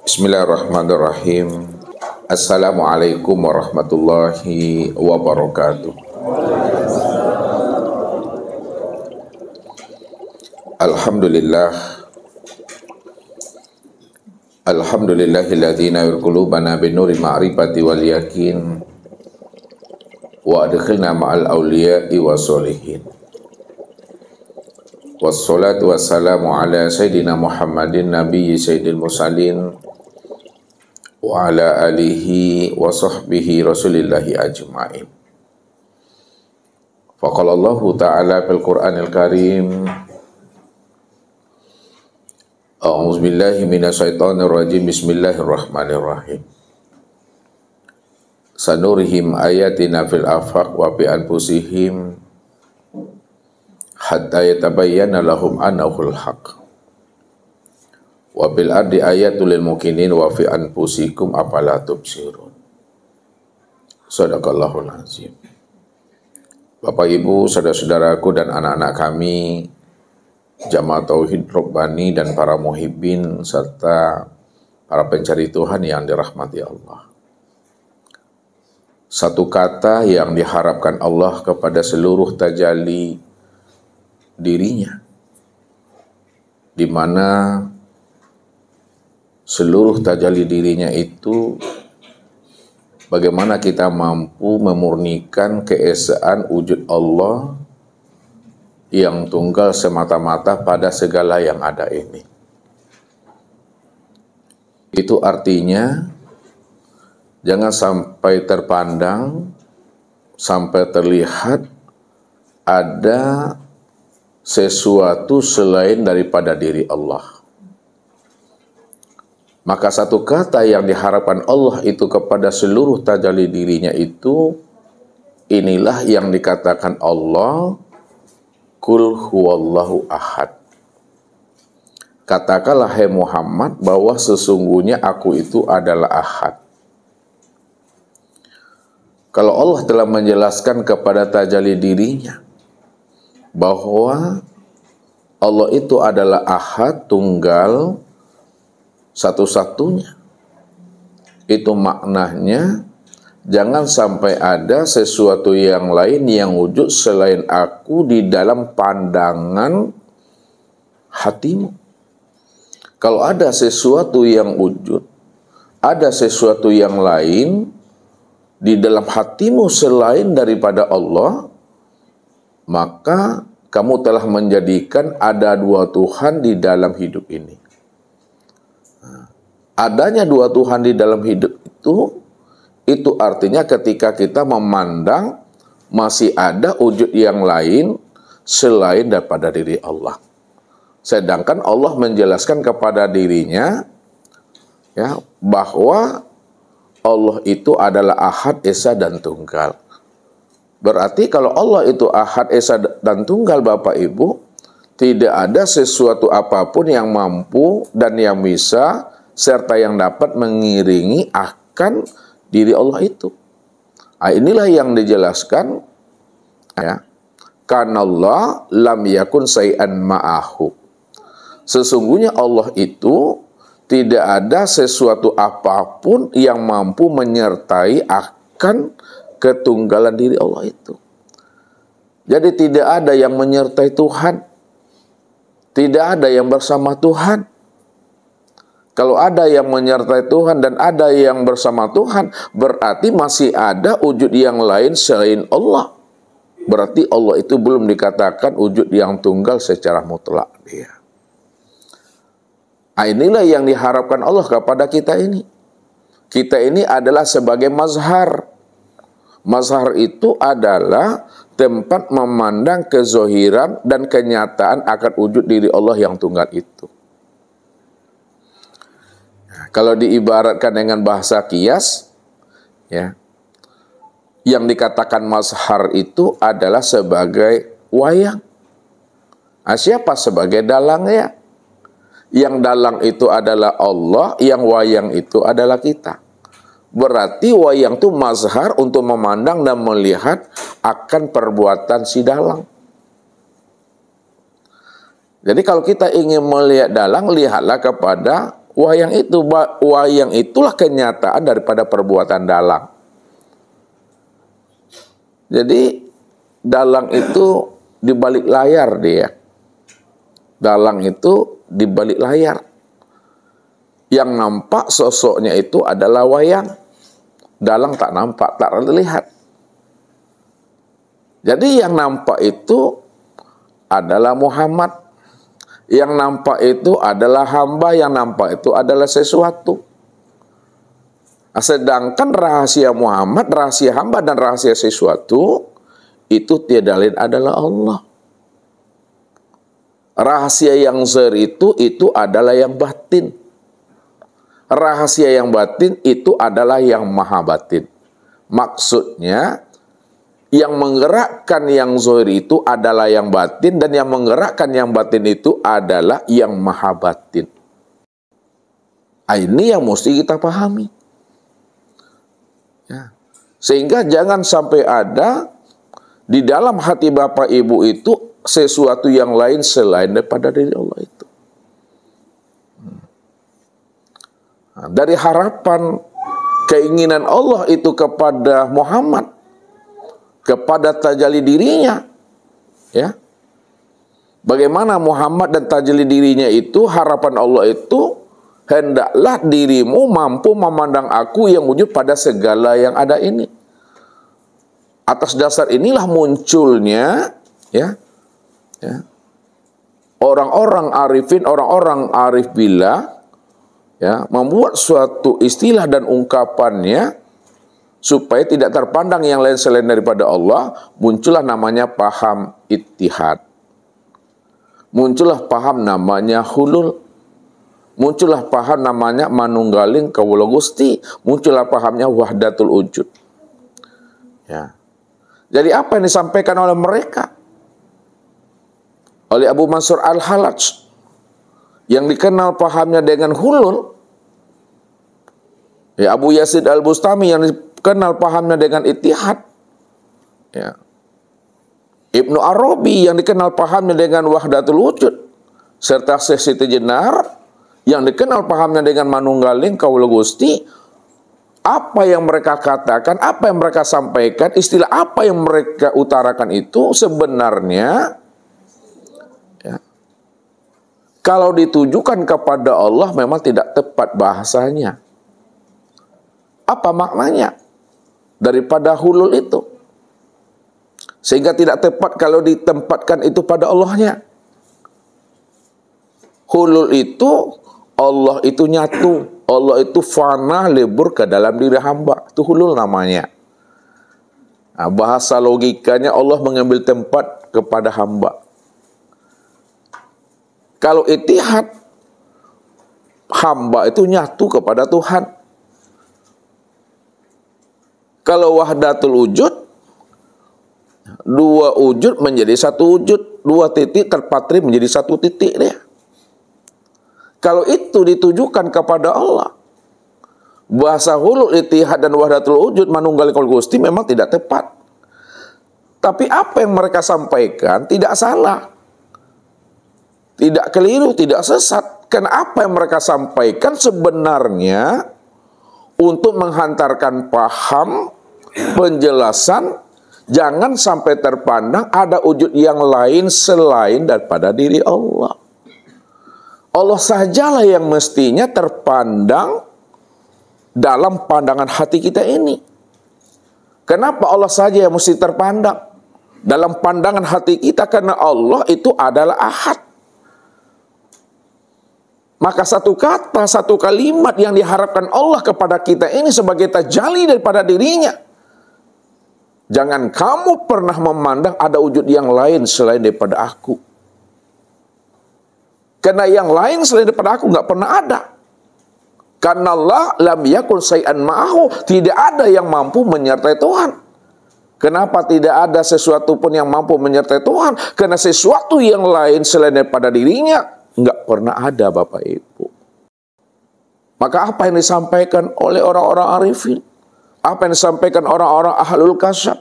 Bismillahirrahmanirrahim. Assalamualaikum warahmatullahi wabarakatuh. Alhamdulillah. Alhamdulillahilladzi nawwir qulubana binuril ma'rifati wal yakin wa adkhilna ma'al awliya'i wassolihin. Wassalatu wassalamu ala sayyidina Muhammadin nabiyyi sayyidil mursalin wa ala alihi wa sahbihi rasulillahi ajma'in. Faqala Allahu ta'ala fil Qur'anil Karim, a'udzu billahi minasyaitonir rajim, bismillahirrahmanirrahim. Sanurihim ayatina fil afaq wa fi anfusihim hatta yatabayyana lahum annahul haqq. Wa bil ardi ayatul lil mukminin wa fi anfusikum afala tubsirun. Shadaqallahul azim. Bapak Ibu, saudara-saudaraku dan anak-anak kami, Jamaah Tauhid Rabbani dan para muhibbin serta para pencari Tuhan yang dirahmati Allah. Satu kata yang diharapkan Allah kepada seluruh tajalli dirinya, di mana seluruh tajalli dirinya itu bagaimana kita mampu memurnikan keesaan wujud Allah yang tunggal semata-mata pada segala yang ada ini. Itu artinya jangan sampai terpandang, sampai terlihat ada sesuatu selain daripada diri Allah. Maka satu kata yang diharapkan Allah itu kepada seluruh tajalli dirinya itu, inilah yang dikatakan Allah, Qul huwallahu ahad. Katakanlah hai Muhammad bahwa sesungguhnya aku itu adalah ahad. Kalau Allah telah menjelaskan kepada tajalli dirinya bahwa Allah itu adalah ahad, tunggal, satu-satunya, itu maknanya jangan sampai ada sesuatu yang lain yang wujud selain aku di dalam pandangan hatimu. Kalau ada sesuatu yang wujud, ada sesuatu yang lain di dalam hatimu selain daripada Allah, maka kamu telah menjadikan ada dua Tuhan di dalam hidup ini. Adanya dua Tuhan di dalam hidup itu artinya ketika kita memandang masih ada wujud yang lain selain daripada diri Allah. Sedangkan Allah menjelaskan kepada dirinya ya, bahwa Allah itu adalah ahad, esa, dan tunggal. Berarti kalau Allah itu ahad, esa, dan tunggal, Bapak Ibu, tidak ada sesuatu apapun yang mampu dan yang bisa serta yang dapat mengiringi akan diri Allah itu. Nah, inilah yang dijelaskan ya. Kanallah lam yakun say'an ma'ahu. Sesungguhnya Allah itu tidak ada sesuatu apapun yang mampu menyertai akan ketunggalan diri Allah itu. Jadi tidak ada yang menyertai Tuhan. Tidak ada yang bersama Tuhan. Kalau ada yang menyertai Tuhan dan ada yang bersama Tuhan, berarti masih ada wujud yang lain selain Allah. Berarti Allah itu belum dikatakan wujud yang tunggal secara mutlak dia. Nah, inilah yang diharapkan Allah kepada kita ini. Kita ini adalah sebagai mazhar. Mazhar itu adalah tempat memandang kezohiran dan kenyataan akan wujud diri Allah yang tunggal itu. Kalau diibaratkan dengan bahasa kias, ya, yang dikatakan mazhar itu adalah sebagai wayang. Nah, siapa sebagai dalangnya? Yang dalang itu adalah Allah, yang wayang itu adalah kita. Berarti wayang itu mazhar untuk memandang dan melihat akan perbuatan si dalang. Jadi kalau kita ingin melihat dalang, lihatlah kepada Wayang itulah kenyataan daripada perbuatan dalang. Jadi dalang itu di balik layar dia. Dalang itu di balik layar. Yang nampak sosoknya itu adalah wayang. Dalang tak nampak, tak terlihat. Jadi yang nampak itu adalah Muhammad. Yang nampak itu adalah hamba, yang nampak itu adalah sesuatu. Sedangkan rahasia Muhammad, rahasia hamba, dan rahasia sesuatu, itu tiada lain adalah Allah. Rahasia yang zahir itu adalah yang batin. Rahasia yang batin itu adalah yang maha batin. Maksudnya, yang menggerakkan yang zahir itu adalah yang batin, dan yang menggerakkan yang batin itu adalah yang maha batin. Ini yang mesti kita pahami. Ya. Sehingga jangan sampai ada di dalam hati Bapak Ibu itu sesuatu yang lain selain daripada diri Allah itu. Nah, dari harapan keinginan Allah itu kepada Muhammad, kepada tajalli dirinya, ya. Bagaimana Muhammad dan tajalli dirinya itu, harapan Allah itu, hendaklah dirimu mampu memandang aku yang wujud pada segala yang ada ini. Atas dasar inilah munculnya, ya, orang-orang arifin, orang-orang arif billah, ya, membuat suatu istilah dan ungkapannya supaya tidak terpandang yang lain selain daripada Allah. Muncullah namanya paham ittihad. Muncullah paham namanya hulul. Muncullah paham namanya manunggaling kawula Gusti. Muncullah pahamnya wahdatul wujud. Ya. Jadi apa yang disampaikan oleh mereka? Oleh Abu Mansur Al-Halaj, yang dikenal pahamnya dengan hulul. Ya, Abu Yazid Al-Bustami yang kenal pahamnya dengan ittihad. Ya. Ibnu Arabi yang dikenal pahamnya dengan wahdatul wujud. Serta Syekh Siti Jenar yang dikenal pahamnya dengan manunggaling kaula Gusti. Apa yang mereka katakan, apa yang mereka sampaikan, istilah apa yang mereka utarakan itu sebenarnya, ya, kalau ditujukan kepada Allah memang tidak tepat bahasanya. Apa maknanya daripada hulul itu? Sehingga tidak tepat kalau ditempatkan itu pada Allahnya. Hulul itu, Allah itu nyatu. Allah itu fana lebur ke dalam diri hamba. Itu hulul namanya. Nah, bahasa logikanya Allah mengambil tempat kepada hamba. Kalau ittihad, hamba itu nyatu kepada Tuhan. Kalau wahdatul wujud, dua wujud menjadi satu wujud, dua titik terpatri menjadi satu titik dia. Kalau itu ditujukan kepada Allah, bahasa hulul, ittihad, dan wahdatul wujud manunggal kul Gusti memang tidak tepat. Tapi apa yang mereka sampaikan tidak salah, tidak keliru, tidak sesat. Karena apa yang mereka sampaikan sebenarnya untuk menghantarkan paham, penjelasan, jangan sampai terpandang ada wujud yang lain selain daripada diri Allah. Allah sajalah yang mestinya terpandang dalam pandangan hati kita ini. Kenapa Allah saja yang mesti terpandang dalam pandangan hati kita? Karena Allah itu adalah ahad. Maka satu kata, satu kalimat yang diharapkan Allah kepada kita ini sebagai tajalli daripada dirinya. Jangan kamu pernah memandang ada wujud yang lain selain daripada aku. Karena yang lain selain daripada aku nggak pernah ada. Karena Allah lam yakun syai'an ma'ahu, tidak ada yang mampu menyertai Tuhan. Kenapa tidak ada sesuatu pun yang mampu menyertai Tuhan? Karena sesuatu yang lain selain daripada dirinya nggak pernah ada, Bapak Ibu. Maka apa yang disampaikan oleh orang-orang arifin? Apa yang disampaikan orang-orang ahlul kasyaf?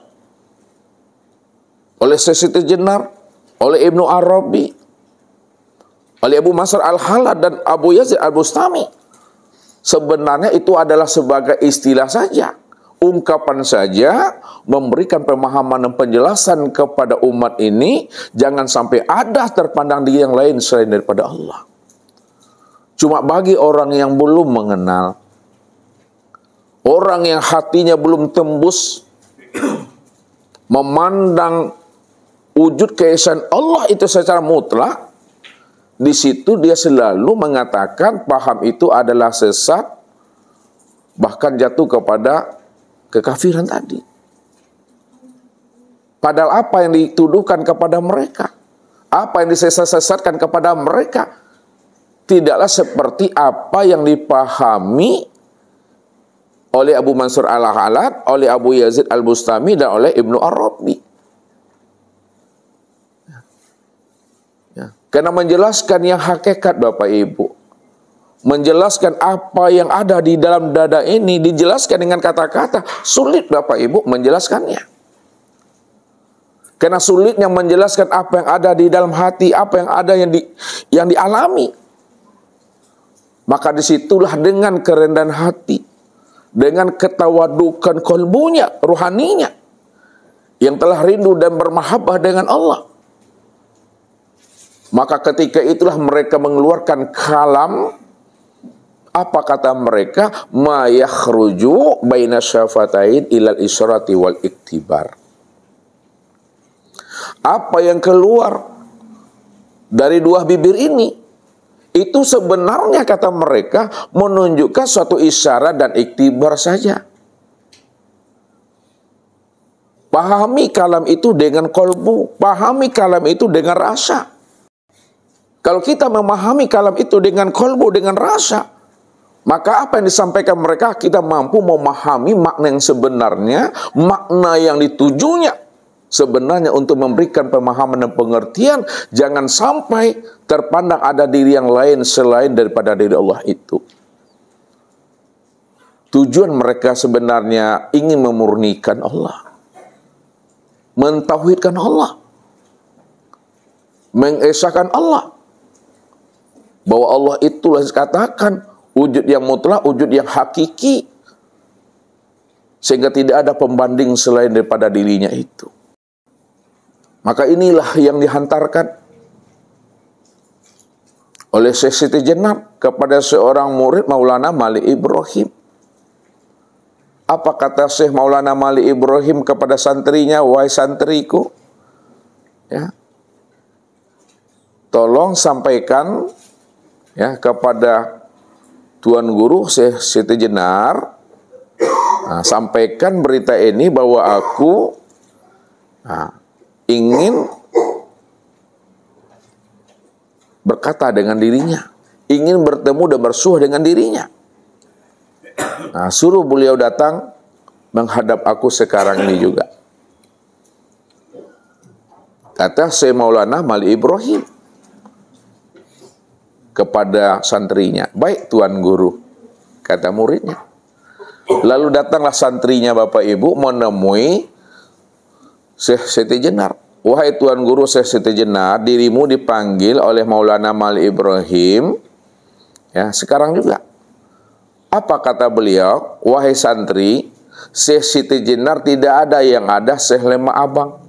Oleh Syekh Siti Jenar, oleh Ibnu Arabi, oleh Abu Mansur Al-Halaj dan Abu Yazid Al-Bustami, sebenarnya itu adalah sebagai istilah saja, ungkapan saja, memberikan pemahaman dan penjelasan kepada umat ini, jangan sampai ada terpandang di yang lain selain daripada Allah. Cuma bagi orang yang belum mengenal, orang yang hatinya belum tembus, memandang wujud keesaan Allah itu secara mutlak, di situ dia selalu mengatakan paham itu adalah sesat, bahkan jatuh kepada kekafiran tadi. Padahal apa yang dituduhkan kepada mereka, apa yang disesatkan kepada mereka, tidaklah seperti apa yang dipahami oleh Abu Mansur Al-Halat, oleh Abu Yazid Al-Bustami, dan oleh Ibnu Arabi. Karena menjelaskan yang hakikat, Bapak Ibu, menjelaskan apa yang ada di dalam dada ini, dijelaskan dengan kata-kata, sulit Bapak Ibu menjelaskannya. Karena sulitnya menjelaskan apa yang ada di dalam hati, apa yang ada yang dialami. Maka disitulah dengan kerendahan hati, dengan ketawadukan kolbunya, ruhaninya, yang telah rindu dan bermahabbah dengan Allah, maka ketika itulah mereka mengeluarkan kalam. Apa kata mereka? Ma yakhruju baina syafatain ilal isyrati wal iktibar. Apa yang keluar dari dua bibir ini, itu sebenarnya kata mereka menunjukkan suatu isyarat dan iktibar saja. Pahami kalam itu dengan kolbu, pahami kalam itu dengan rasa. Kalau kita memahami kalam itu dengan kolbu, dengan rasa, maka apa yang disampaikan mereka, kita mampu memahami makna yang sebenarnya, makna yang ditujunya sebenarnya untuk memberikan pemahaman dan pengertian. Jangan sampai terpandang ada diri yang lain selain daripada diri Allah itu. Tujuan mereka sebenarnya ingin memurnikan Allah, mentauhidkan Allah, mengesahkan Allah, bahwa Allah itulah dikatakan wujud yang mutlak, wujud yang hakiki, sehingga tidak ada pembanding selain daripada dirinya itu. Maka inilah yang dihantarkan oleh Syekh Siti Jenar kepada seorang murid Maulana Malik Ibrahim. Apa kata Syekh Maulana Malik Ibrahim kepada santrinya? Wahai santriku, ya, tolong sampaikan ya kepada Tuan Guru Syekh Siti Jenar, sampaikan berita ini bahwa aku ingin berkata dengan dirinya, ingin bertemu dan bersuah dengan dirinya. Suruh beliau datang menghadap aku sekarang ini juga. Kata Syekh Maulana Malik Ibrahim kepada santrinya, baik Tuan Guru, kata muridnya. Lalu datanglah santrinya Bapak Ibu menemui Syekh Siti Jenar. Wahai Tuan Guru Syekh Siti Jenar, dirimu dipanggil oleh Maulana Malik Ibrahim ya sekarang juga. Apa kata beliau? Wahai santri, Syekh Siti Jenar tidak ada, yang ada Syekh Lema Abang.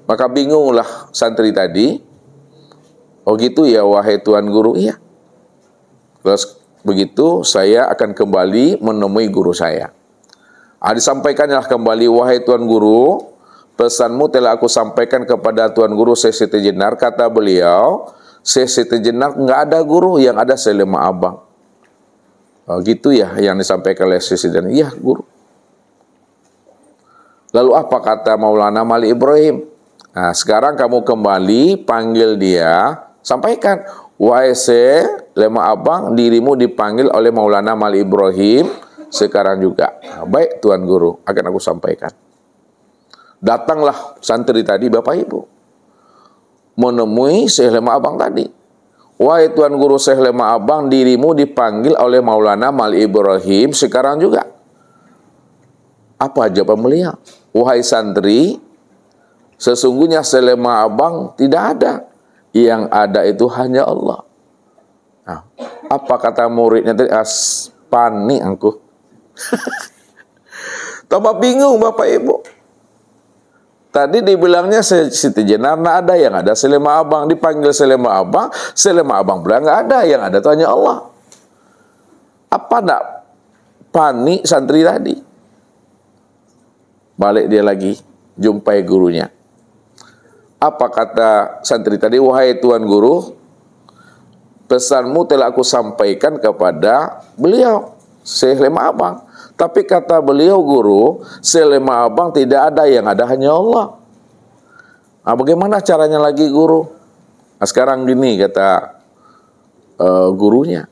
Maka bingunglah santri tadi. Oh gitu ya wahai Tuan Guru, iya. Terus begitu saya akan kembali menemui guru saya. Disampaikanlah kembali, wahai Tuan Guru, pesanmu telah aku sampaikan kepada Tuan Guru Syekh Siti Jenar. Kata beliau, Syekh Siti Jenar nggak ada guru, yang ada Syekh Lema Abang. Oh gitu ya yang disampaikan oleh Syekh Siti Jenar. Iya guru. Lalu apa kata Maulana Malik Ibrahim? Sekarang kamu kembali panggil dia, sampaikan, wahai Syekh Lema Abang, dirimu dipanggil oleh Maulana Malik Ibrahim sekarang juga. Baik Tuan Guru, akan aku sampaikan. Datanglah santri tadi Bapak Ibu menemui Syekh Lema Abang tadi. Wahai Tuan Guru Syekh Lema Abang, dirimu dipanggil oleh Maulana Malik Ibrahim sekarang juga. Apa jawaban beliau? Wahai santri, sesungguhnya Syekh Lema Abang tidak ada, yang ada itu hanya Allah. Nah, apa kata muridnya tadi? Panik angku. Tambah bingung Bapak Ibu. Tadi dibilangnya Siti Jenar nggak ada, yang ada Selema Abang. Dipanggil Selema Abang bilang nggak ada, yang ada tanya Allah. Apa nggak panik santri tadi? Balik dia lagi, jumpai gurunya. Apa kata santri tadi? Wahai Tuan Guru, pesanmu telah aku sampaikan kepada beliau, Selema Abang. Tapi kata beliau guru, Selema Abang tidak ada, yang ada hanya Allah. Nah, bagaimana caranya lagi guru? Nah, sekarang gini kata gurunya.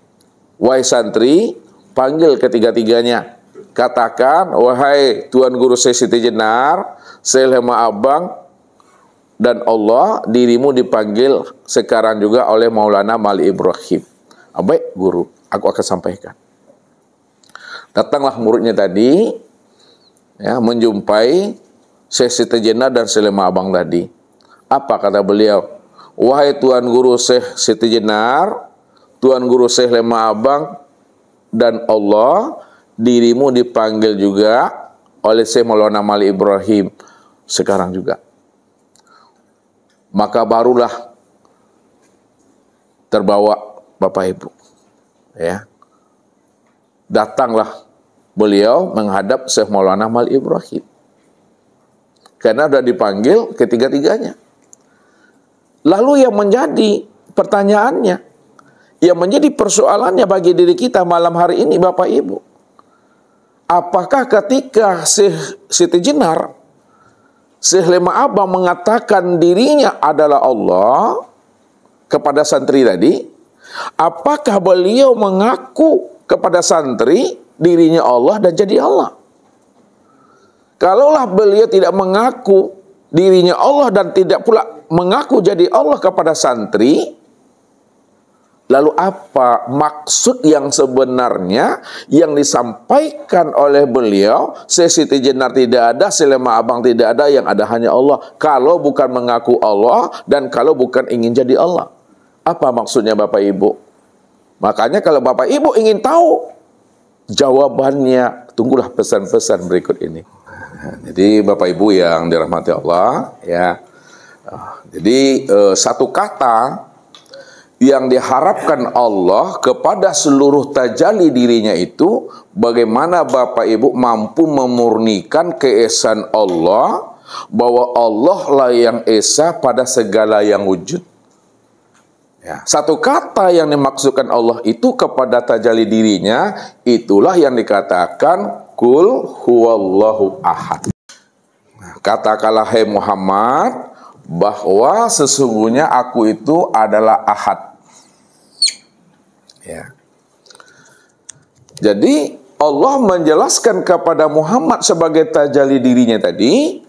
Wahai santri, panggil ketiga-tiganya. Katakan, wahai Tuan Guru Siti Jenar, Selema Abang, dan Allah, dirimu dipanggil sekarang juga oleh Maulana Mali Ibrahim. Baik guru, aku akan sampaikan. Datanglah muridnya tadi, ya, menjumpai Syekh Siti Jenar dan Selema Abang tadi. Apa kata beliau? Wahai Tuan Guru Syekh Siti Jenar, Tuan Guru Syekh Selema Abang, dan Allah, dirimu dipanggil juga oleh Syekh Maulana Mali Ibrahim sekarang juga. Maka barulah terbawa Bapak Ibu, ya. Datanglah beliau menghadap Syekh Maulana Mali Ibrahim. Karena sudah dipanggil ketiga-tiganya. Lalu yang menjadi pertanyaannya, yang menjadi persoalannya bagi diri kita malam hari ini Bapak Ibu, apakah ketika Syekh Siti Jenar, Syekh Selema Abang mengatakan dirinya adalah Allah kepada santri tadi, apakah beliau mengaku kepada santri dirinya Allah dan jadi Allah? Kalaulah beliau tidak mengaku dirinya Allah dan tidak pula mengaku jadi Allah kepada santri, lalu apa maksud yang sebenarnya yang disampaikan oleh beliau? Siti Jenar tidak ada, Selema Abang tidak ada, yang ada hanya Allah. Kalau bukan mengaku Allah dan kalau bukan ingin jadi Allah, apa maksudnya Bapak Ibu? Makanya kalau Bapak Ibu ingin tahu jawabannya, tunggulah pesan-pesan berikut ini. Jadi Bapak Ibu yang dirahmati Allah, ya. Jadi satu kata yang diharapkan Allah kepada seluruh tajalli dirinya itu, bagaimana Bapak Ibu mampu memurnikan keesaan Allah, bahwa Allah lah yang esa pada segala yang wujud. Ya, satu kata yang dimaksudkan Allah itu kepada tajalli dirinya, itulah yang dikatakan Qul huwallahu ahad. Nah, katakanlah hai Muhammad, bahwa sesungguhnya aku itu adalah ahad. Ya. Jadi Allah menjelaskan kepada Muhammad sebagai tajalli dirinya tadi,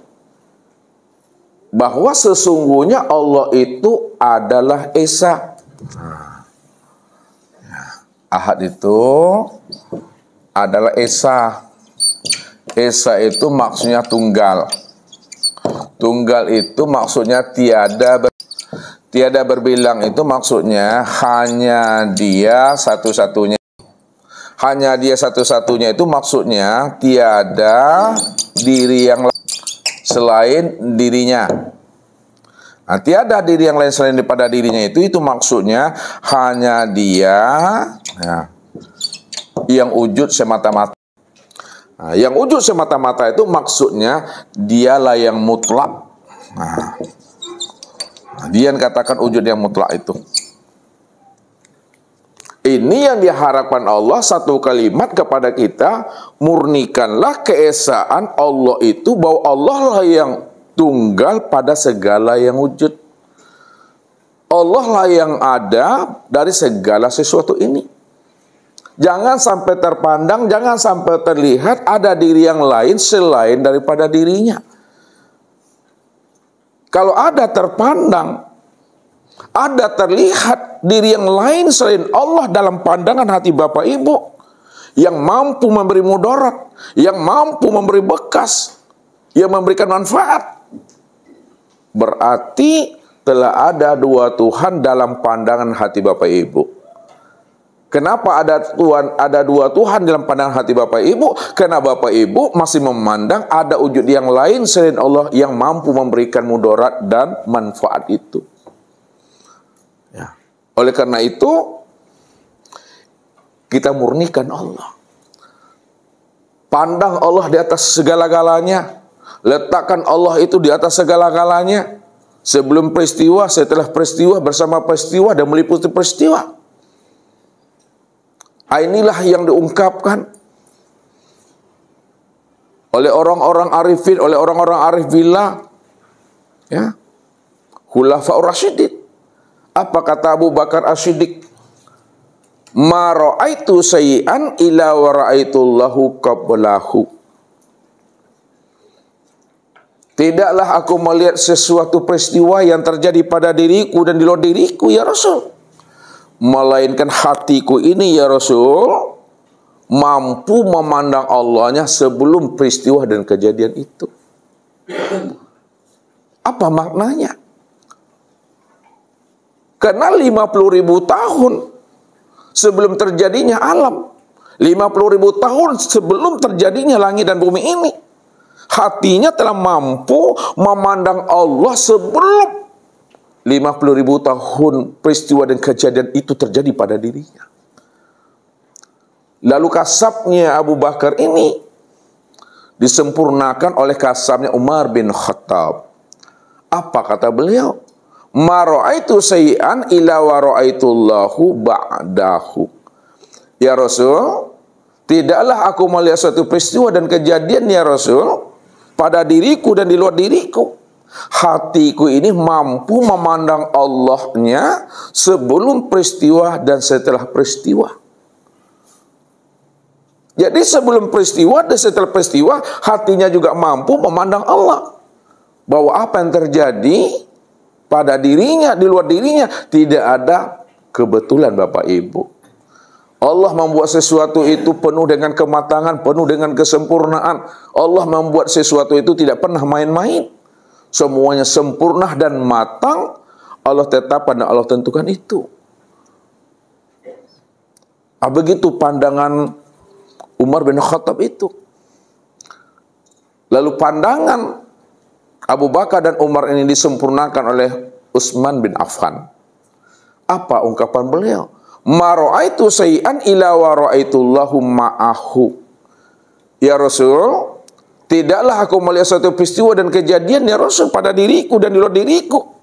bahwa sesungguhnya Allah itu adalah Esa. Ahad itu adalah Esa. Esa itu maksudnya tunggal. Tunggal itu maksudnya tiada berbilang, itu maksudnya hanya dia satu-satunya. Hanya dia satu-satunya itu maksudnya tiada diri yang lain selain dirinya. Nah, tiada diri yang lain selain daripada dirinya itu maksudnya hanya dia, ya, yang wujud semata-mata. Nah, yang wujud semata-mata itu maksudnya dialah yang mutlak. Nah, dia yang katakan wujud yang mutlak itu. Ini yang diharapkan Allah, satu kalimat kepada kita, murnikanlah keesaan Allah itu, bahwa Allah lah yang tunggal pada segala yang wujud. Allah lah yang ada dari segala sesuatu ini. Jangan sampai terpandang, jangan sampai terlihat ada diri yang lain selain daripada dirinya. Kalau ada terpandang, ada terlihat diri yang lain selain Allah dalam pandangan hati Bapak Ibu, yang mampu memberi mudarat, yang mampu memberi bekas, yang memberikan manfaat, berarti telah ada dua Tuhan dalam pandangan hati Bapak Ibu. Kenapa ada dua Tuhan dalam pandangan hati Bapak Ibu? Karena Bapak Ibu masih memandang ada wujud yang lain selain Allah yang mampu memberikan mudarat dan manfaat itu. Ya. Oleh karena itu, kita murnikan Allah. Pandang Allah di atas segala-galanya. Letakkan Allah itu di atas segala-galanya. Sebelum peristiwa, setelah peristiwa, bersama peristiwa, dan meliputi peristiwa. Inilah yang diungkapkan oleh orang-orang arifin, oleh orang-orang arif billah, ya, Khulafaur Rasyidin. Apa kata Abu Bakar As-Siddiq? Ma ra'aitu sayyi'an illa wa ra'aitullahu qablahu. Tidaklah aku melihat sesuatu peristiwa yang terjadi pada diriku dan di luar diriku, ya Rasul. Melainkan hatiku ini, ya Rasul, mampu memandang Allahnya sebelum peristiwa dan kejadian itu. Apa maknanya? Karena 50.000 tahun sebelum terjadinya alam, 50.000 tahun sebelum terjadinya langit dan bumi ini, hatinya telah mampu memandang Allah sebelum 50.000 tahun peristiwa dan kejadian itu terjadi pada dirinya. Lalu kasabnya Abu Bakar ini disempurnakan oleh kasabnya Umar bin Khattab. Apa kata beliau? Ma ra'aitu sayyi'an illa wa ra'aitullahu ba'dahu. Ya Rasul, tidaklah aku melihat suatu peristiwa dan kejadian, ya Rasul, pada diriku dan di luar diriku. Hatiku ini mampu memandang Allahnya sebelum peristiwa dan setelah peristiwa. Jadi sebelum peristiwa dan setelah peristiwa, hatinya juga mampu memandang Allah. Bahwa apa yang terjadi pada dirinya, di luar dirinya, tidak ada kebetulan, Bapak Ibu. Allah membuat sesuatu itu penuh dengan kematangan, penuh dengan kesempurnaan. Allah membuat sesuatu itu tidak pernah main-main. Semuanya sempurna dan matang. Allah tetapkan dan Allah tentukan itu. Begitu pandangan Umar bin Khattab itu. Lalu pandangan Abu Bakar dan Umar ini disempurnakan oleh Utsman bin Affan. Apa ungkapan beliau? Ma ra'aitu sayyi'an illa wa ra'aitullahu ma'ahu. Ya Rasul, tidaklah aku melihat suatu peristiwa dan kejadian, ya Rasul, pada diriku dan di luar diriku.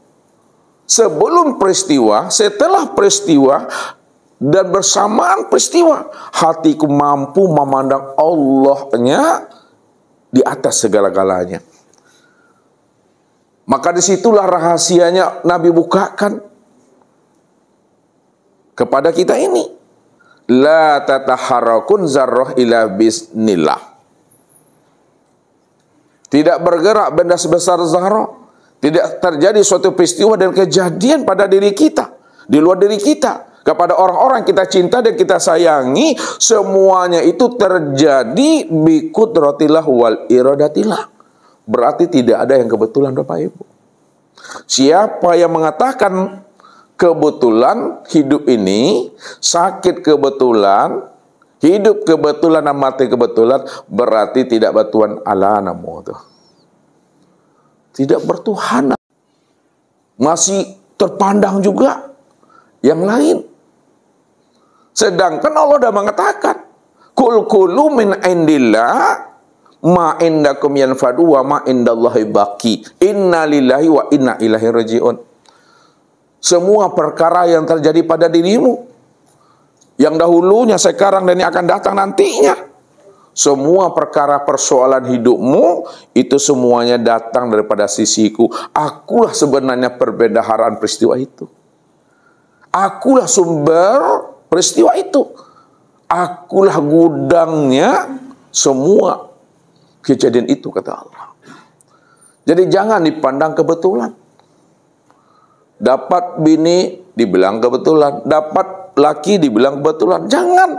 Sebelum peristiwa, setelah peristiwa, dan bersamaan peristiwa, hatiku mampu memandang Allahnya di atas segala-galanya. Maka disitulah rahasianya Nabi bukakan kepada kita ini. La tataharakun zarrah ila bisnillah. Tidak bergerak benda sebesar zarah. Tidak terjadi suatu peristiwa dan kejadian pada diri kita, di luar diri kita. Kepada orang-orang kita cinta dan kita sayangi, semuanya itu terjadi bi qudratillah wal iradatillah. Berarti tidak ada yang kebetulan, Bapak Ibu. Siapa yang mengatakan kebetulan hidup ini, sakit kebetulan, hidup kebetulan dan mati kebetulan, berarti tidak batuan ala namu. Tidak bertuhan. Masih terpandang juga yang lain. Sedangkan Allah sudah mengatakan, kul kulu min indillah ma indakum yanfadu wa ma indallahi baqi. Inna lillahi wa inna ilaihi rajiun. Semua perkara yang terjadi pada dirimu, yang dahulunya, sekarang, dan yang akan datang nantinya, semua perkara persoalan hidupmu, itu semuanya datang daripada sisiku. Akulah sebenarnya perbendaharaan peristiwa itu. Akulah sumber peristiwa itu. Akulah gudangnya semua kejadian itu, kata Allah. Jadi jangan dipandang kebetulan. Dapat bini dibilang kebetulan, dapat laki dibilang kebetulan. Jangan.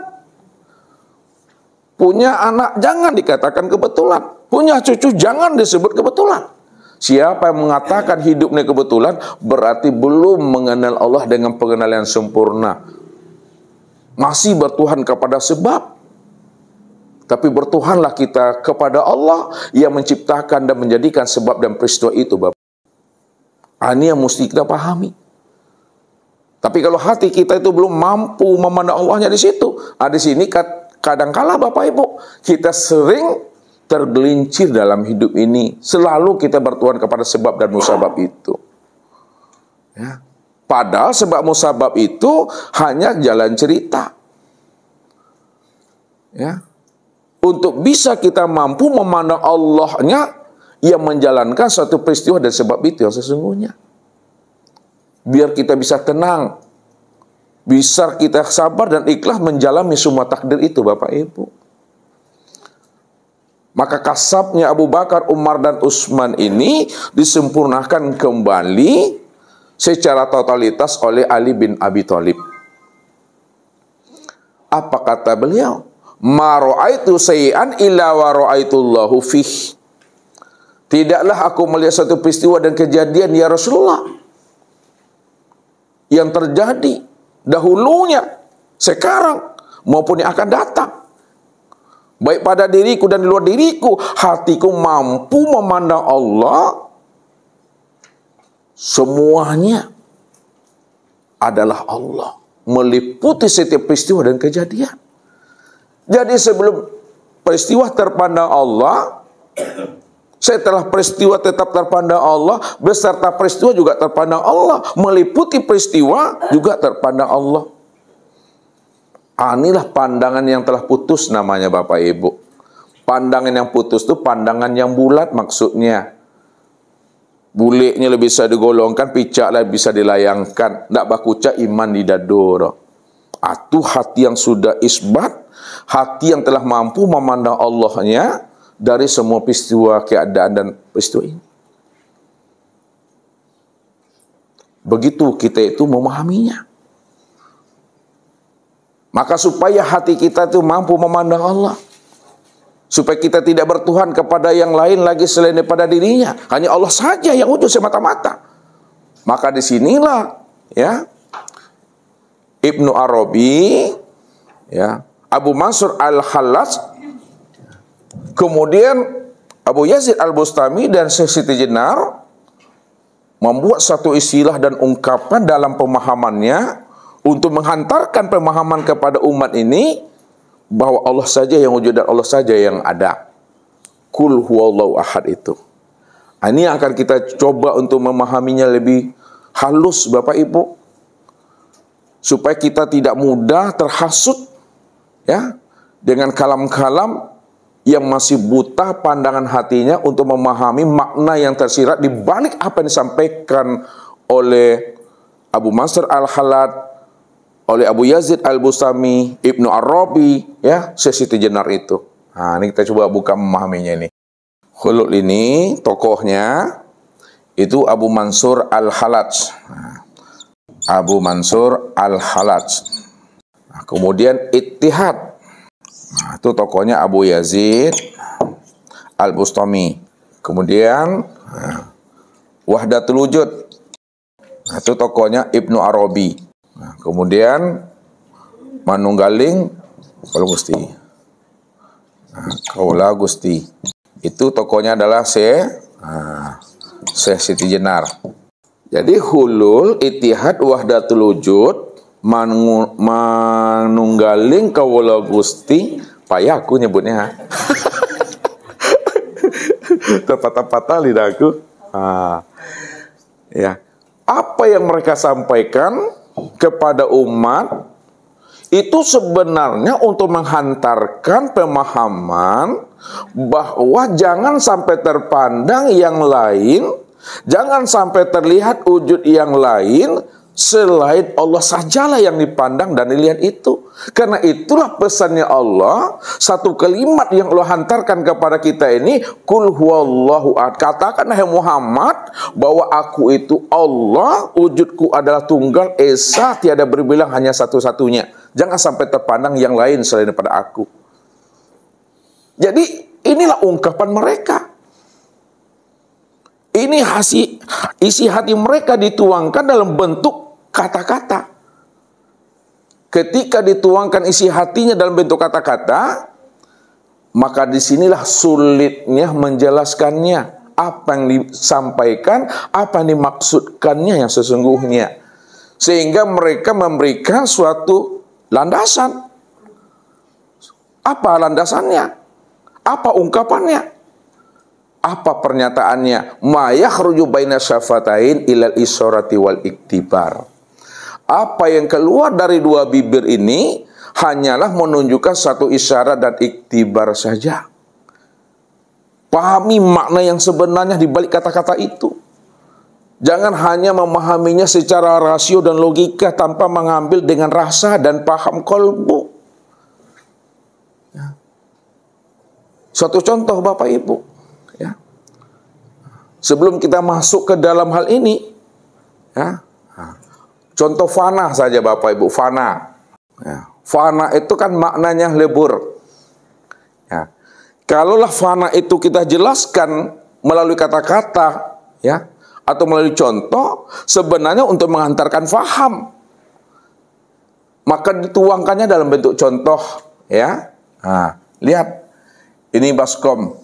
Punya anak jangan dikatakan kebetulan. Punya cucu jangan disebut kebetulan. Siapa yang mengatakan hidupnya kebetulan, berarti belum mengenal Allah dengan pengenalan yang sempurna. masih bertuhan kepada sebab. Tapi bertuhanlah kita kepada Allah yang menciptakan dan menjadikan sebab dan peristiwa itu, Bapak. Ini yang mesti kita pahami. Tapi kalau hati kita itu belum mampu memandang Allahnya di situ, di sini kadangkala Bapak Ibu, kita sering tergelincir dalam hidup ini. Selalu kita bertuhan kepada sebab dan musabab itu. Ya. Padahal sebab musabab itu hanya jalan cerita. Ya. Untuk bisa kita mampu memandang Allahnya yang menjalankan suatu peristiwa dan sebab itu yang sesungguhnya. Biar kita bisa tenang, bisa kita sabar dan ikhlas menjalani semua takdir itu, Bapak Ibu. Maka kasabnya Abu Bakar, Umar, dan Utsman ini disempurnakan kembali secara totalitas oleh Ali bin Abi Thalib. Apa kata beliau? Ma ra'aitu sayyi'an illa wa ra'aitullahu fih. Tidaklah aku melihat satu peristiwa dan kejadian ya Rasulullah yang terjadi dahulunya, sekarang, maupun yang akan datang. Baik pada diriku dan di luar diriku, hatiku mampu memandang Allah. Semuanya adalah Allah, meliputi setiap peristiwa dan kejadian. Jadi sebelum peristiwa terpandang Allah, setelah peristiwa tetap terpandang Allah, beserta peristiwa juga terpandang Allah, meliputi peristiwa juga terpandang Allah. Inilah pandangan yang telah putus namanya, Bapak Ibu. Pandangan yang putus itu pandangan yang bulat maksudnya. Buliknya lebih bisa digolongkan, picaklah bisa dilayangkan. Tidak bakuca iman di dadoro. Itu hati yang sudah isbat, hati yang telah mampu memandang Allahnya dari semua peristiwa, keadaan, dan peristiwa ini. Begitu kita itu memahaminya. Maka supaya hati kita itu mampu memandang Allah, supaya kita tidak bertuhan kepada yang lain lagi selain daripada dirinya, hanya Allah saja yang wujud semata-mata. Maka disinilah ya Ibnu Arabi, ya, Abu Mansur Al-Hallaj, kemudian Abu Yazid Al-Bustami dan Syekh Siti Jenar membuat satu istilah dan ungkapan dalam pemahamannya untuk menghantarkan pemahaman kepada umat ini bahwa Allah saja yang wujud dan Allah saja yang ada. Kul huwallahu ahad itu. Ini yang akan kita coba untuk memahaminya lebih halus, Bapak Ibu, supaya kita tidak mudah terhasut ya dengan kalam-kalam yang masih buta pandangan hatinya untuk memahami makna yang tersirat di balik apa yang disampaikan oleh Abu Mansur Al-Hallaj, oleh Abu Yazid Al-Bustami, Ibnu Arabi, ya, Syekh Siti Jenar itu. Nah, ini kita coba buka memahaminya ini. Hulul ini tokohnya itu Abu Mansur Al-Hallaj. Abu Mansur Al-Hallaj. Nah, kemudian Ittihad. Nah, itu tokohnya Abu Yazid Al-Bustami. Kemudian Wahdatul Wujud. Nah, itu tokohnya Ibnu Arabi. Nah, kemudian Manunggaling Kaula Gusti. Nah, Kaula Gusti. Itu tokohnya adalah Syekh Siti Jenar. Jadi hulul, ittihad, wahdatul wujud, manunggaling Kaula Gusti, payah aku nyebutnya. Terpatah-patah lidahku. Ya. Apa yang mereka sampaikan kepada umat itu sebenarnya untuk menghantarkan pemahaman bahwa jangan sampai terpandang yang lain, jangan sampai terlihat wujud yang lain selain Allah sajalah yang dipandang dan dilihat itu. Karena itulah pesannya Allah, satu kalimat yang Allah hantarkan kepada kita ini, Kul huwallahu ahad. Katakan hai Muhammad bahwa aku itu Allah, wujudku adalah tunggal, esa, tiada berbilang, hanya satu-satunya. Jangan sampai terpandang yang lain selain daripada aku. Jadi inilah ungkapan mereka. Ini isi hati mereka dituangkan dalam bentuk kata-kata. ketika dituangkan isi hatinya dalam bentuk kata-kata, maka disinilah sulitnya menjelaskannya. Apa yang disampaikan, apa yang dimaksudkannya yang sesungguhnya. Sehingga mereka memberikan suatu landasan. Apa landasannya? Apa ungkapannya? Apa pernyataannya? Ma yakhruju baina syafatain ilal isyarati wal iktibar. Apa yang keluar dari dua bibir ini hanyalah menunjukkan satu isyarat dan iktibar saja. Pahami makna yang sebenarnya di balik kata-kata itu. Jangan hanya memahaminya secara rasio dan logika tanpa mengambil dengan rasa dan paham kolbu. Ya. Suatu contoh Bapak Ibu. Ya. Sebelum kita masuk ke dalam hal ini, ya, contoh fana saja Bapak Ibu, fana. Ya. Fana itu kan maknanya lebur. Ya. Kalaulah fana itu kita jelaskan melalui kata-kata, ya, atau melalui contoh, sebenarnya untuk mengantarkan faham. Maka dituangkannya dalam bentuk contoh, ya. Nah, lihat, ini baskom.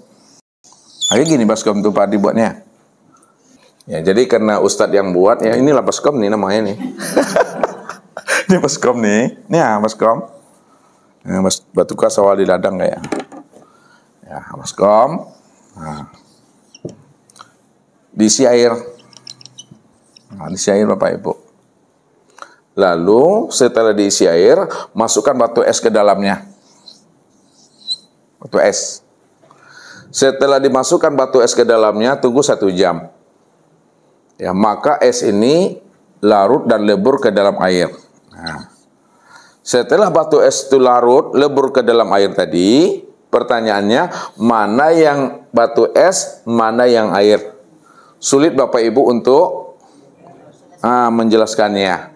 Nah, gini baskom tuh Pak dibuatnya. Ya, jadi karena Ustadz yang buat, ya inilah baskom nih namanya nih. Ini baskom nih, ini ya baskom. Ya, batu kasawal di ladang kayak. Ya, baskom. Nah. Diisi air. Nah, diisi air Bapak Ibu. Lalu setelah diisi air, masukkan batu es ke dalamnya. Batu es. Setelah dimasukkan batu es ke dalamnya, tunggu 1 jam. Ya, maka es ini larut dan lebur ke dalam air. Nah, setelah batu es itu larut, lebur ke dalam air tadi, pertanyaannya, mana yang batu es, mana yang air? Sulit Bapak Ibu untuk menjelaskannya.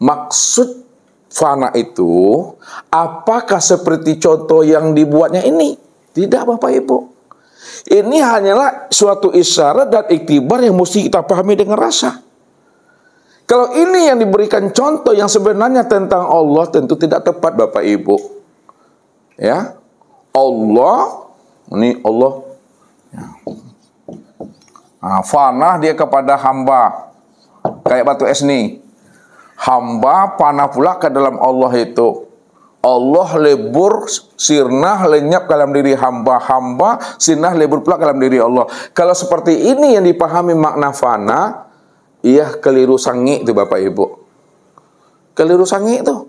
Maksud fana itu, apakah seperti contoh yang dibuatnya ini? Tidak Bapak Ibu. Ini hanyalah suatu isyarat dan iktibar yang mesti kita pahami dengan rasa. Kalau ini yang diberikan contoh yang sebenarnya tentang Allah, tentu tidak tepat Bapak Ibu. Ya, Allah, ini Allah. Ya. Nah, fana dia kepada hamba, kayak batu es nih. Hamba panah pula ke dalam Allah itu. Allah lebur, sirnah, lenyap ke dalam diri hamba. Hamba, sirnah, lebur pula ke dalam diri Allah. Kalau seperti ini yang dipahami makna fana, iya keliru sangi itu Bapak Ibu. Keliru sangi itu.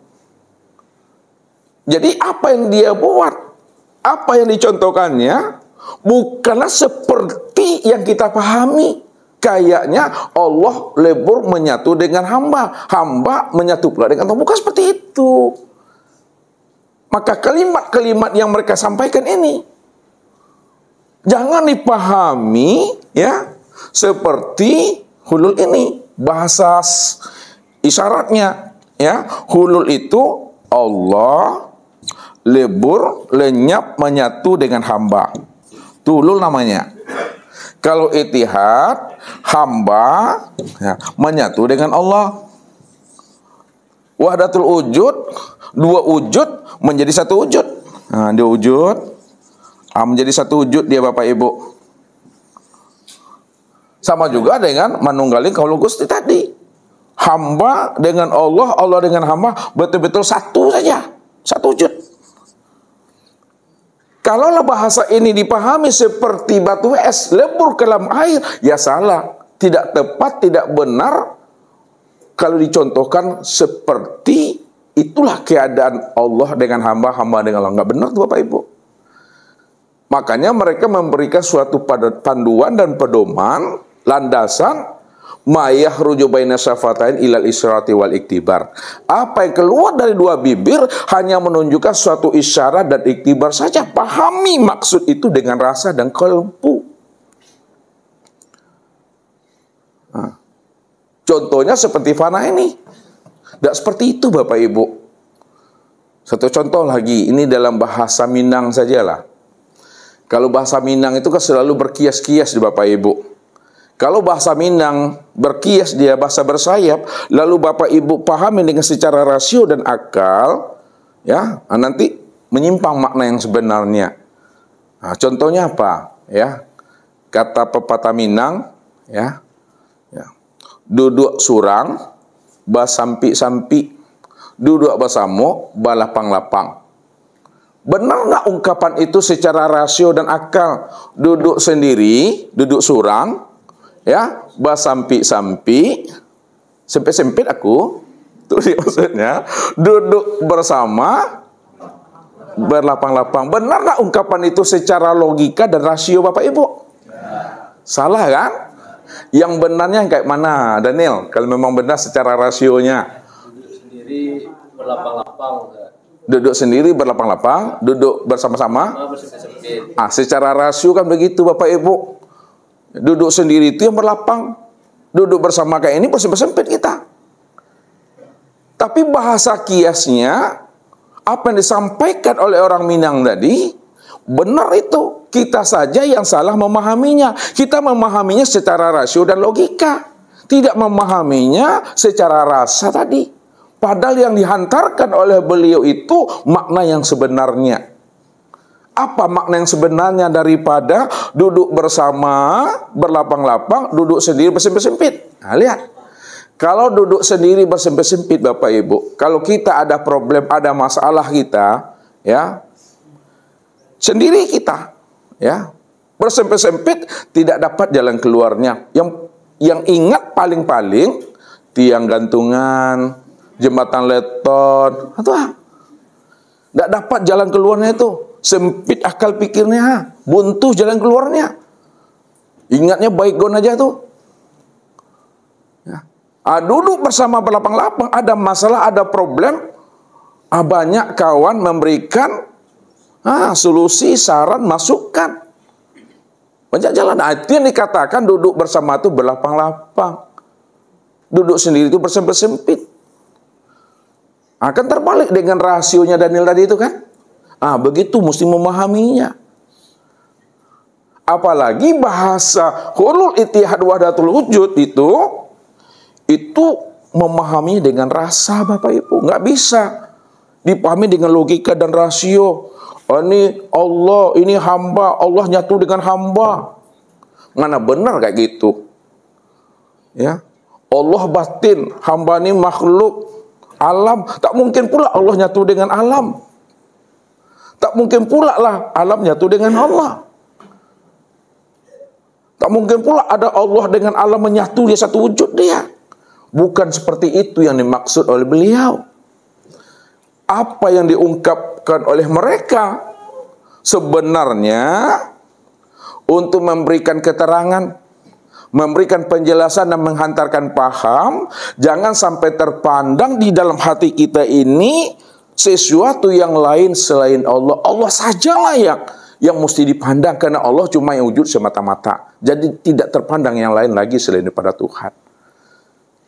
Jadi apa yang dia buat, apa yang dicontohkannya, bukanlah seperti yang kita pahami. Kayaknya Allah lebur menyatu dengan hamba. Hamba menyatu pula dengan Allah. Bukan seperti itu. Maka kalimat-kalimat yang mereka sampaikan ini jangan dipahami ya seperti hulul ini, bahasa isyaratnya ya. Hulul itu Allah lebur, lenyap, menyatu dengan hamba. Tulul namanya. Kalau itihad, hamba ya, menyatu dengan Allah. Wahdatul wujud, dua wujud menjadi satu wujud. Nah, dia wujud menjadi satu wujud dia Bapak Ibu. Sama juga dengan manunggaling kaul Gusti tadi. Hamba dengan Allah, Allah dengan hamba betul-betul satu saja, satu wujud. Kalaulah bahasa ini dipahami seperti batu es lebur ke dalam air, ya salah, tidak tepat, tidak benar. Kalau dicontohkan seperti itulah keadaan Allah dengan hamba, hamba dengan Allah. Nggak benar tuh Bapak Ibu. Makanya mereka memberikan suatu panduan dan pedoman, landasan, ma yakhruju baina syafatain ilal isyrati wal iktibar. Apa yang keluar dari dua bibir hanya menunjukkan suatu isyarat dan iktibar saja. Pahami maksud itu dengan rasa dan kalbu. Nah. Contohnya seperti fana ini. Tidak seperti itu Bapak Ibu. Satu contoh lagi, ini dalam bahasa Minang sajalah. Kalau bahasa Minang itu kan selalu berkias-kias di Bapak Ibu. Kalau bahasa Minang berkias dia bahasa bersayap, lalu Bapak Ibu pahami dengan secara rasio dan akal, ya, nanti menyimpang makna yang sebenarnya. Nah, contohnya apa? Ya, kata pepatah Minang, ya, duduk surang, basampi-sampi, duduk basamo, balapang-lapang. Benar nggak ungkapan itu secara rasio dan akal? Duduk sendiri, duduk surang, ya, basampi-sampi, sempit-sempit aku, itu maksudnya, duduk bersama, berlapang-lapang. Benar nggak ungkapan itu secara logika dan rasio Bapak Ibu? Salah kan? Yang benarnya kayak mana, Daniel? Kalau memang benar secara rasionya. Duduk sendiri berlapang-lapang. Duduk sendiri berlapang-lapang, duduk bersama-sama. Secara rasio kan begitu Bapak Ibu. Duduk sendiri itu yang berlapang. Duduk bersama kayak ini bersempit kita. Tapi bahasa kiasnya, apa yang disampaikan oleh orang Minang tadi, benar itu. Kita saja yang salah memahaminya. Kita memahaminya secara rasio dan logika. Tidak memahaminya secara rasa tadi. Padahal yang dihantarkan oleh beliau itu makna yang sebenarnya. Apa makna yang sebenarnya daripada duduk bersama, berlapang-lapang, duduk sendiri bersempit-sempit? Nah, lihat. Kalau duduk sendiri bersempit-sempit Bapak Ibu, kalau kita ada problem, ada masalah kita, ya, sendiri kita, ya, bersempit-sempit tidak dapat jalan keluarnya. Yang ingat paling-paling tiang gantungan, jembatan leton, atau tidak dapat jalan keluarnya itu. Sempit akal pikirnya, buntu jalan keluarnya. Ingatnya baik gon aja tuh. Ya. Duduk bersama berlapang-lapang, ada masalah, ada problem. Banyak kawan memberikan solusi, saran, masukan. Banyak jalan. Itu yang dikatakan duduk bersama itu berlapang-lapang. Duduk sendiri itu bersempit-sempit. Akan terbalik dengan rasionya Daniel tadi itu kan. Begitu mesti memahaminya. Apalagi bahasa hulul ittihad wahdatul wujud itu memahami dengan rasa Bapak Ibu. Nggak bisa dipahami dengan logika dan rasio. Ini Allah, ini hamba, Allah nyatu dengan hamba. Mana benar kayak gitu? Ya, Allah batin, hamba ini makhluk. Alam, tak mungkin pula Allah nyatu dengan alam. Tak mungkin pula lah alam nyatu dengan Allah. Tak mungkin pula ada Allah dengan alam menyatu, dia satu wujud dia. Bukan seperti itu yang dimaksud oleh beliau. Apa yang diungkapkan oleh mereka sebenarnya untuk memberikan keterangan, memberikan penjelasan dan menghantarkan paham, jangan sampai terpandang di dalam hati kita ini sesuatu yang lain selain Allah. Allah sajalah yang mesti dipandang, karena Allah cuma yang wujud semata-mata. Jadi tidak terpandang yang lain lagi selain daripada Tuhan.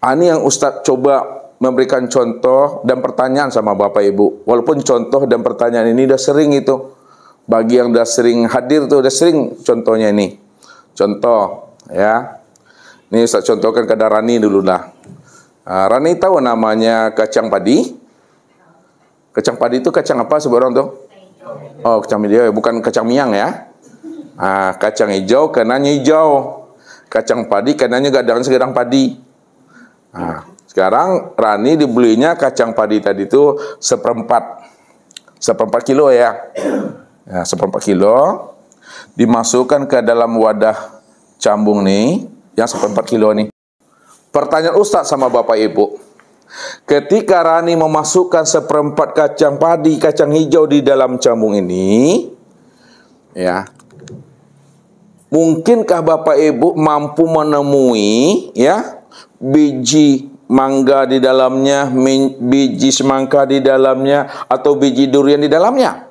Ini yang Ustadz coba memberikan contoh dan pertanyaan sama Bapak Ibu. Walaupun contoh dan pertanyaan ini udah sering itu. Bagi yang udah sering hadir tuh udah sering contohnya ini. Contoh, ya. Ini Ustaz contohkan ke Rani dulu lah. Rani tahu namanya kacang padi? Kacang padi itu kacang apa sebenarnya tuh? Oh, kacang hijau, bukan kacang miang ya. Kacang hijau kenanya hijau. Kacang padi kenanya gadang-gadang padi. Sekarang Rani dibelinya kacang padi tadi itu seperempat kilo ya. Seperempat kilo dimasukkan ke dalam wadah cambung nih, yang seperempat kilo nih. Pertanyaan Ustadz sama Bapak Ibu, ketika Rani memasukkan seperempat kacang padi, kacang hijau di dalam cambung ini, ya, mungkinkah Bapak Ibu mampu menemui, ya, biji mangga di dalamnya, biji semangka di dalamnya, atau biji durian di dalamnya?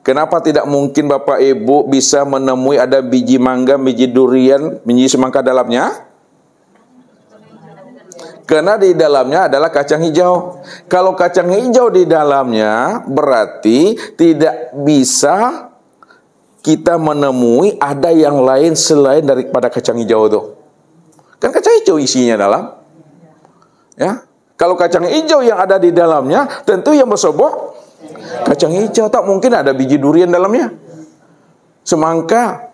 Kenapa tidak mungkin Bapak Ibu bisa menemui ada biji mangga, biji durian, biji semangka dalamnya? Karena di dalamnya adalah kacang hijau. Kalau kacang hijau di dalamnya, berarti tidak bisa kita menemui ada yang lain selain daripada kacang hijau itu? Kan kacang hijau isinya dalam. Ya. Kalau kacang hijau yang ada di dalamnya, tentu yang bersobok kacang hijau. Tak mungkin ada biji durian dalamnya. Semangka.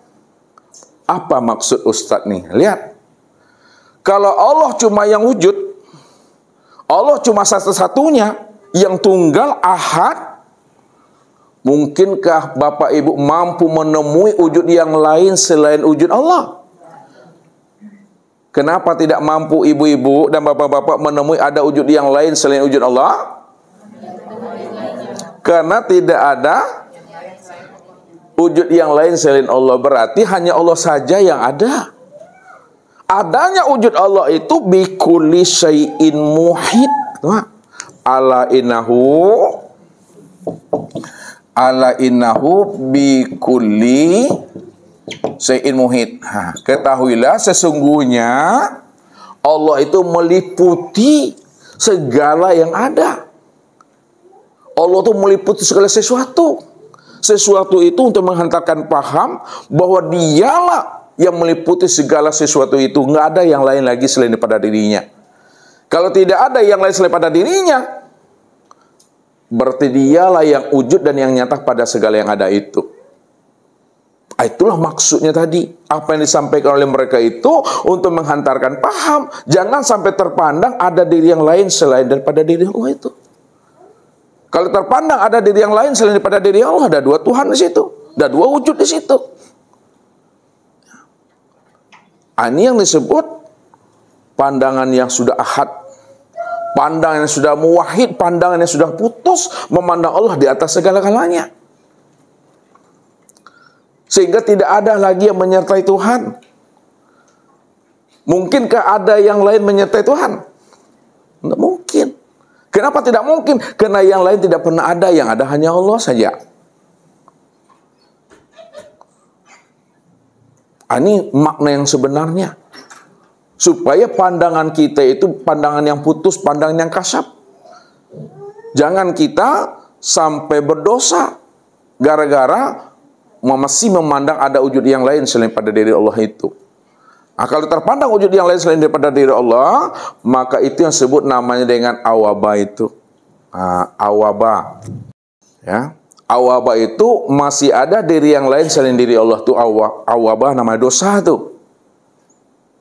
Apa maksud Ustadz nih? Lihat. Kalau Allah cuma yang wujud, Allah cuma satu-satunya, yang tunggal, ahad, mungkinkah Bapak Ibu mampu menemui wujud yang lain selain wujud Allah? Kenapa tidak mampu ibu-ibu dan bapak-bapak menemui ada wujud yang lain selain wujud Allah? Karena tidak ada wujud yang lain selain Allah. Berarti hanya Allah saja yang ada. Adanya wujud Allah itu bikulli syai'in muhit. Ala innahu bikulli syai'in muhit. Ketahuilah sesungguhnya Allah itu meliputi segala yang ada. Allah itu meliputi segala sesuatu. Sesuatu itu untuk menghantarkan paham bahwa dialah yang meliputi segala sesuatu itu. Nggak ada yang lain lagi selain daripada dirinya. Kalau tidak ada yang lain selain daripada dirinya, berarti dialah yang wujud dan yang nyata pada segala yang ada itu. Itulah maksudnya tadi. Apa yang disampaikan oleh mereka itu untuk menghantarkan paham. Jangan sampai terpandang ada diri yang lain selain daripada diri Allah itu. Kalau terpandang ada diri yang lain selain daripada diri Allah, ada dua Tuhan di situ. Ada dua wujud di situ. Ini yang disebut pandangan yang sudah ahad. Pandangan yang sudah muwahhid, pandangan yang sudah putus, memandang Allah di atas segala-galanya. Sehingga tidak ada lagi yang menyertai Tuhan. Mungkinkah ada yang lain menyertai Tuhan? Tidak mungkin. Kenapa tidak mungkin? Karena yang lain tidak pernah ada, yang ada hanya Allah saja. Ini makna yang sebenarnya. Supaya pandangan kita itu pandangan yang putus, pandangan yang kasar. Jangan kita sampai berdosa gara-gara masih memandang ada wujud yang lain selain pada diri Allah itu. Kalau terpandang wujud yang lain selain daripada diri Allah, maka itu yang disebut namanya dengan awaba itu. Awaba. Ya. Awaba itu masih ada diri yang lain selain diri Allah itu awaba, namanya dosa itu.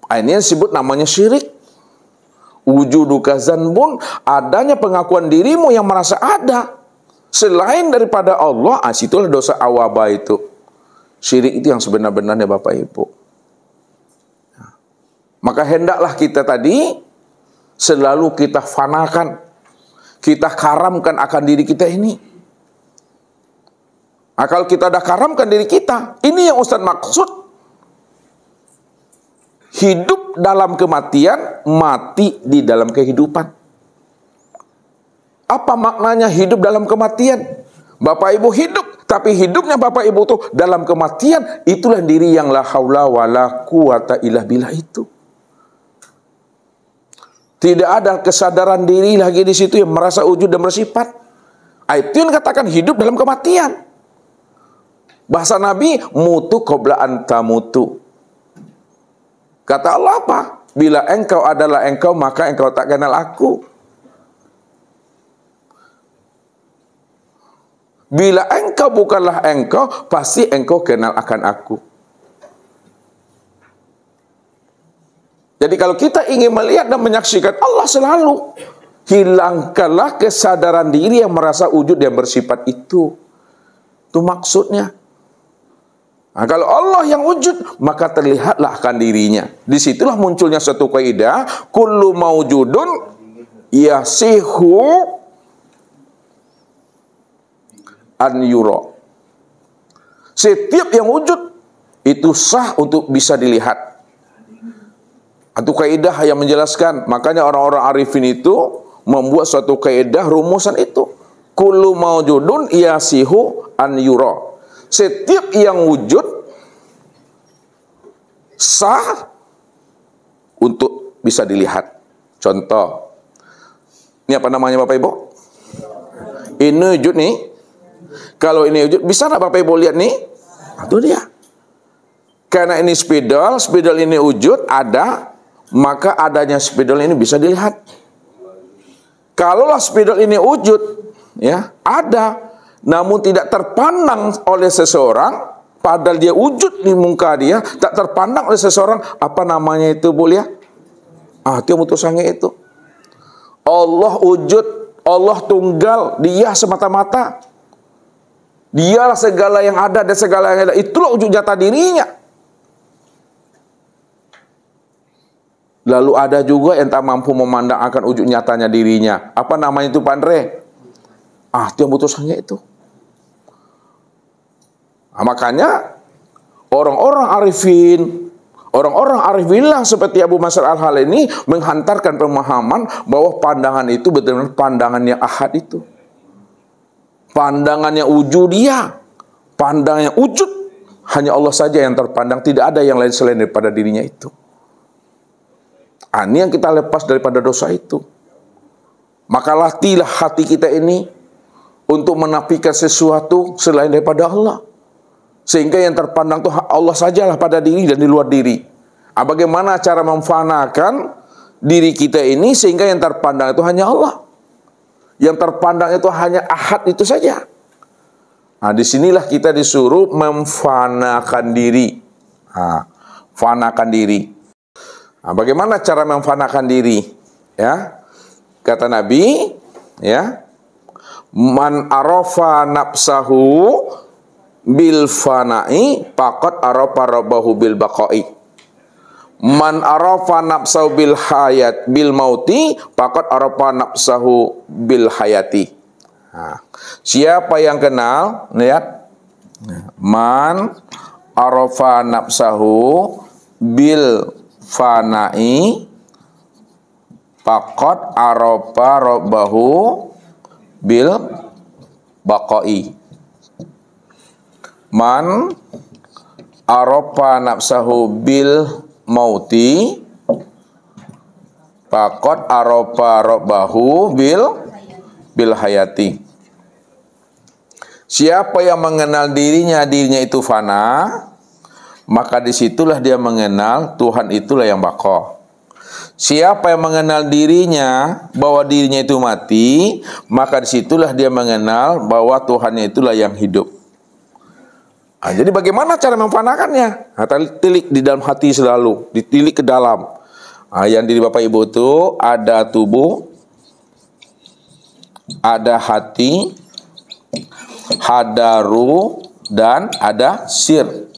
Ini yang disebut namanya syirik. Wujuduka zanbun, adanya pengakuan dirimu yang merasa ada selain daripada Allah, situlah dosa awaba itu. Syirik itu yang sebenar-benarnya Bapak Ibu. Maka hendaklah kita tadi selalu kita fanakan, kita karamkan akan diri kita ini. Kalau kita dah karamkan diri kita, ini yang Ustaz maksud. Hidup dalam kematian, mati di dalam kehidupan. Apa maknanya hidup dalam kematian? Bapak Ibu hidup, tapi hidupnya Bapak Ibu itu dalam kematian, itulah diri yang la haula wala quwata illa billah itu. Tidak ada kesadaran diri lagi di situ yang merasa wujud dan bersifat. Itu yang katakan hidup dalam kematian. Bahasa Nabi, mutu qabla anta mutu. Kata Allah apa? Bila engkau adalah engkau, maka engkau tak kenal aku. Bila engkau bukanlah engkau, pasti engkau kenal akan aku. Jadi kalau kita ingin melihat dan menyaksikan Allah selalu, hilangkanlah kesadaran diri yang merasa wujud dan bersifat itu. Itu maksudnya. Kalau Allah yang wujud, maka terlihatlah akan dirinya. Disitulah munculnya satu kaidah, kullu maujudun yasihu an yura. Setiap yang wujud itu sah untuk bisa dilihat. Itu kaidah yang menjelaskan. Makanya orang-orang arifin itu membuat suatu kaidah rumusan itu. Kullu maujudun yasihu an yura. Setiap yang wujud sah untuk bisa dilihat. Contoh, ini apa namanya Bapak Ibu? Ini wujud nih. Kalau ini wujud, bisa nggak Bapak Ibu lihat nih? Itu dia. Karena ini spidol ini wujud, ada, maka adanya spidol ini bisa dilihat. Kalaulah spidol ini wujud, ya, ada, namun tidak terpandang oleh seseorang, padahal dia wujud di muka dia, tak terpandang oleh seseorang, apa namanya itu, Bu Lia? Itu yang mutusannya itu. Allah wujud, Allah tunggal, dia semata-mata. Dialah segala yang ada dan segala yang ada. Itulah wujud nyata dirinya. Lalu ada juga yang tak mampu memandang akan wujud nyatanya dirinya. Apa namanya itu, Pak Andre? Itu yang mutusannya itu. Makanya orang-orang arif billah seperti Abu Mansur Al-Hal ini menghantarkan pemahaman bahwa pandangan itu betul-betul pandangan yang ahad itu. Pandangannya wujudiyah, pandangannya wujud, hanya Allah saja yang terpandang, tidak ada yang lain selain daripada dirinya itu. Ini yang kita lepas daripada dosa itu. Maka latihlah hati kita ini untuk menafikan sesuatu selain daripada Allah. Sehingga yang terpandang itu Allah sajalah pada diri dan di luar diri. Bagaimana cara memfanakan diri kita ini sehingga yang terpandang itu hanya Allah. Yang terpandang itu hanya ahad itu saja. Disinilah kita disuruh memfanakan diri. Fanakan diri. Bagaimana cara memfanakan diri? Ya, kata Nabi, ya, man arafa nafsahu bil fana'i faqad arafa rabbahu bil baqa'i. Man arafa nafsahu bil mauti faqad arafa nafsahu bil hayati. Siapa yang kenal, lihat, man arafa nafsahu bil fana'i faqad arafa rabbahu bil baqa'i. Man arafa nafsahu bil mauti faqad arafa rabbahu bil hayati. Siapa yang mengenal dirinya itu fana, maka disitulah dia mengenal Tuhan itulah yang baqa. Siapa yang mengenal dirinya bahwa dirinya itu mati, maka disitulah dia mengenal bahwa Tuhannya itulah yang hidup. Jadi bagaimana cara memfanakannya? Tilik di dalam hati selalu, ditilik ke dalam. Yang diri Bapak Ibu itu ada tubuh, ada hati, ada ruh, dan ada sir.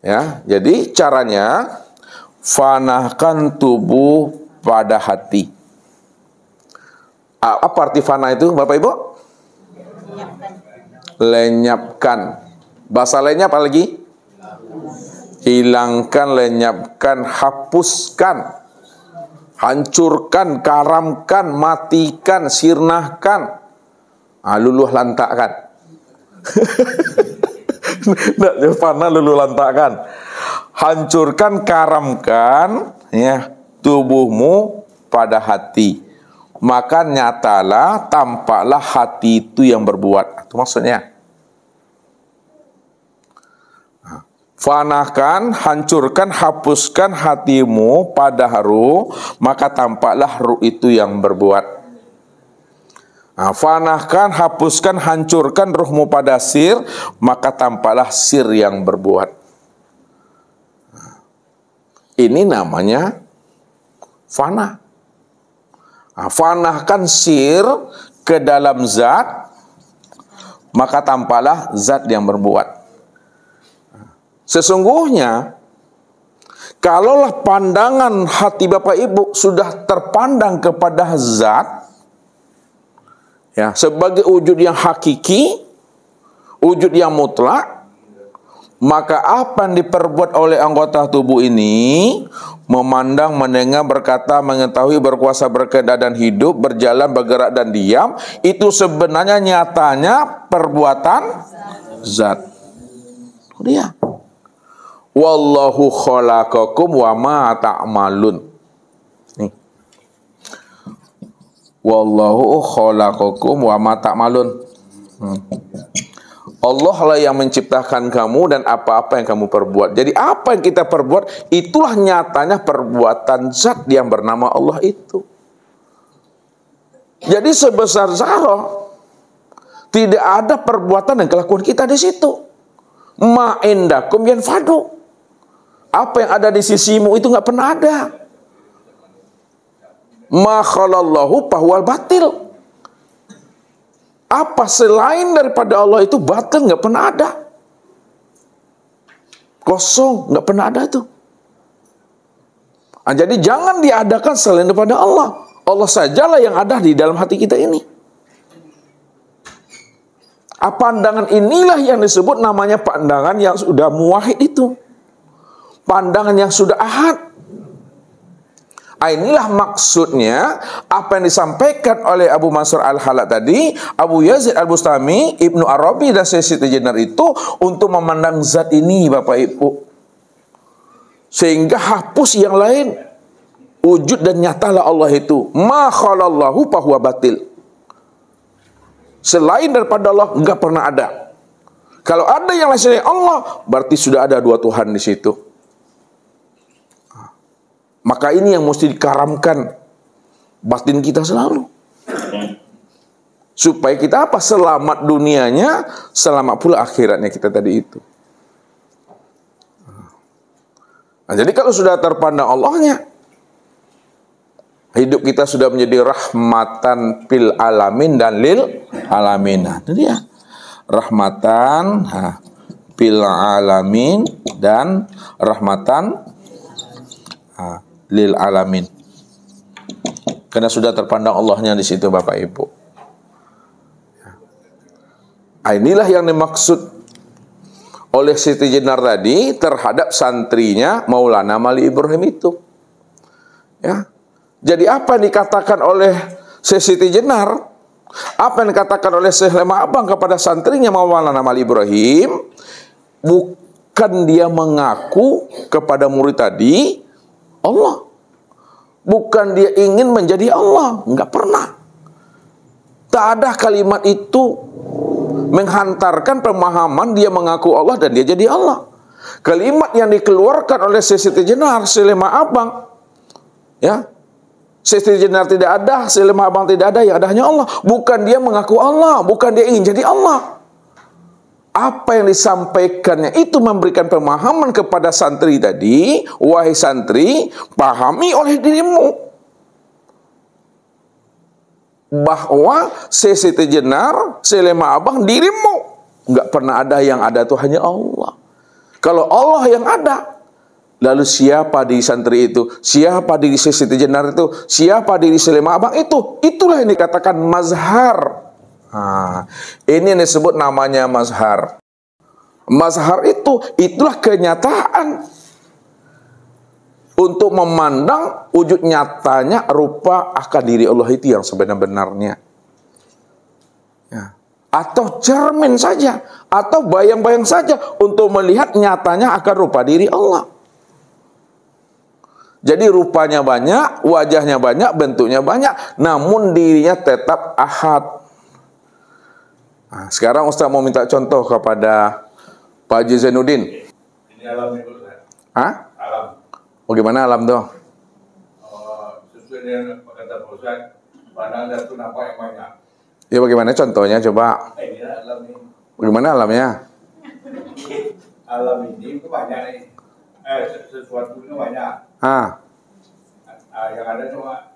Ya, jadi caranya fanahkan tubuh pada hati. Apa arti fana itu, Bapak Ibu? Lenyapkan. Bahasa lainnya apa lagi? Hilangkan, lenyapkan, hapuskan, hancurkan, karamkan, matikan, sirnahkan, luluh lantakkan. Tidak fana luluh lantakkan. Hancurkan, karamkan, ya, tubuhmu pada hati. Maka nyatalah, tampaklah hati itu yang berbuat. Itu maksudnya. Fanahkan, hancurkan, hapuskan hatimu pada ruh, maka tampaklah ruh itu yang berbuat. Fanahkan, hapuskan, hancurkan ruhmu pada sir, maka tampaklah sir yang berbuat. Ini namanya fana. Fanahkan sir ke dalam zat, maka tampaklah zat yang berbuat. Sesungguhnya, kalaulah pandangan hati Bapak Ibu sudah terpandang kepada zat, ya, sebagai wujud yang hakiki, wujud yang mutlak, maka apa yang diperbuat oleh anggota tubuh ini, memandang, mendengar, berkata, mengetahui, berkuasa, berkehendak dan hidup, berjalan, bergerak dan diam, itu sebenarnya nyatanya perbuatan zat. Dia. Wallahu khalaqakum wa ma ta'malun. Nih. Wallahu khalaqakum wa ma ta'malun. Allah lah yang menciptakan kamu dan apa-apa yang kamu perbuat. Jadi apa yang kita perbuat, itulah nyatanya perbuatan zat yang bernama Allah itu. Jadi sebesar zarah, tidak ada perbuatan dan kelakuan kita di situ. Ma indakum yanfadu. Apa yang ada di sisimu itu nggak pernah ada. Ma khalallahu fahuwal batil. Apa selain daripada Allah itu batil, nggak pernah ada. Kosong, nggak pernah ada itu. Nah, jadi jangan diadakan selain daripada Allah. Allah sajalah yang ada di dalam hati kita ini. Pandangan inilah yang disebut namanya pandangan yang sudah muwahhid itu. Pandangan yang sudah ahad. Inilah maksudnya apa yang disampaikan oleh Abu Mansur Al-Halad tadi, Abu Yazid Al-Bustami, Ibnu Arabi dan Syekh Jenar itu untuk memandang zat ini, Bapak Ibu. Sehingga hapus yang lain. Wujud dan nyatalah Allah itu. Ma khalallahu fahuwa batil. Selain daripada Allah enggak pernah ada. Kalau ada yang lain selain Allah, berarti sudah ada dua Tuhan di situ. Maka ini yang mesti dikaramkan batin kita selalu. Supaya kita apa? Selamat dunianya, selamat pula akhiratnya kita tadi itu. Nah, jadi kalau sudah terpandang Allahnya, hidup kita sudah menjadi rahmatan fil alamin dan lil alamin. Nah, itu dia. Rahmatan fil alamin dan rahmatan lil alamin. Karena sudah terpandang Allahnya di situ, Bapak Ibu. Inilah yang dimaksud oleh Siti Jenar tadi terhadap santrinya Maulana Mali Ibrahim itu. Ya. Jadi apa yang dikatakan oleh Siti Jenar, apa yang dikatakan oleh Syekh Lemah Abang kepada santrinya Maulana Mali Ibrahim, bukan dia mengaku kepada murid tadi Allah. Bukan dia ingin menjadi Allah. Enggak pernah. Tak ada kalimat itu menghantarkan pemahaman dia mengaku Allah dan dia jadi Allah. Kalimat yang dikeluarkan oleh Siti Jenar, Lemah Abang, ya, Siti Jenar tidak ada, Lemah Abang tidak ada, yang ada hanya Allah. Bukan dia mengaku Allah, bukan dia ingin jadi Allah. Apa yang disampaikannya itu memberikan pemahaman kepada santri tadi, wahai santri, pahami oleh dirimu bahwa Siti Jenar, Lemah Abang, dirimu nggak pernah ada, yang ada itu hanya Allah. Kalau Allah yang ada, lalu siapa di santri itu? Siapa diri Siti Jenar itu? Siapa diri Lemah Abang itu? Itulah yang dikatakan mazhar. Ini yang disebut namanya mazhar. Mazhar itulah kenyataan untuk memandang wujud nyatanya rupa akal diri Allah itu yang sebenar-benarnya. Ya. Atau cermin saja, atau bayang-bayang saja untuk melihat nyatanya akan rupa diri Allah. Jadi rupanya banyak, wajahnya banyak, bentuknya banyak, namun dirinya tetap ahad. Nah, sekarang Ustaz mau minta contoh kepada Pak Haji Zainuddin. Ini alam itu, Hah? alam. Bagaimana alam tuh? Sesuai dengan kata Pak Ustaz, pandangan itu nampak yang banyak. Ya bagaimana contohnya coba? Ini alam ini. Bagaimana alamnya? Alam ini itu banyak nih. Sesuatu itu banyak. Yang ada cuma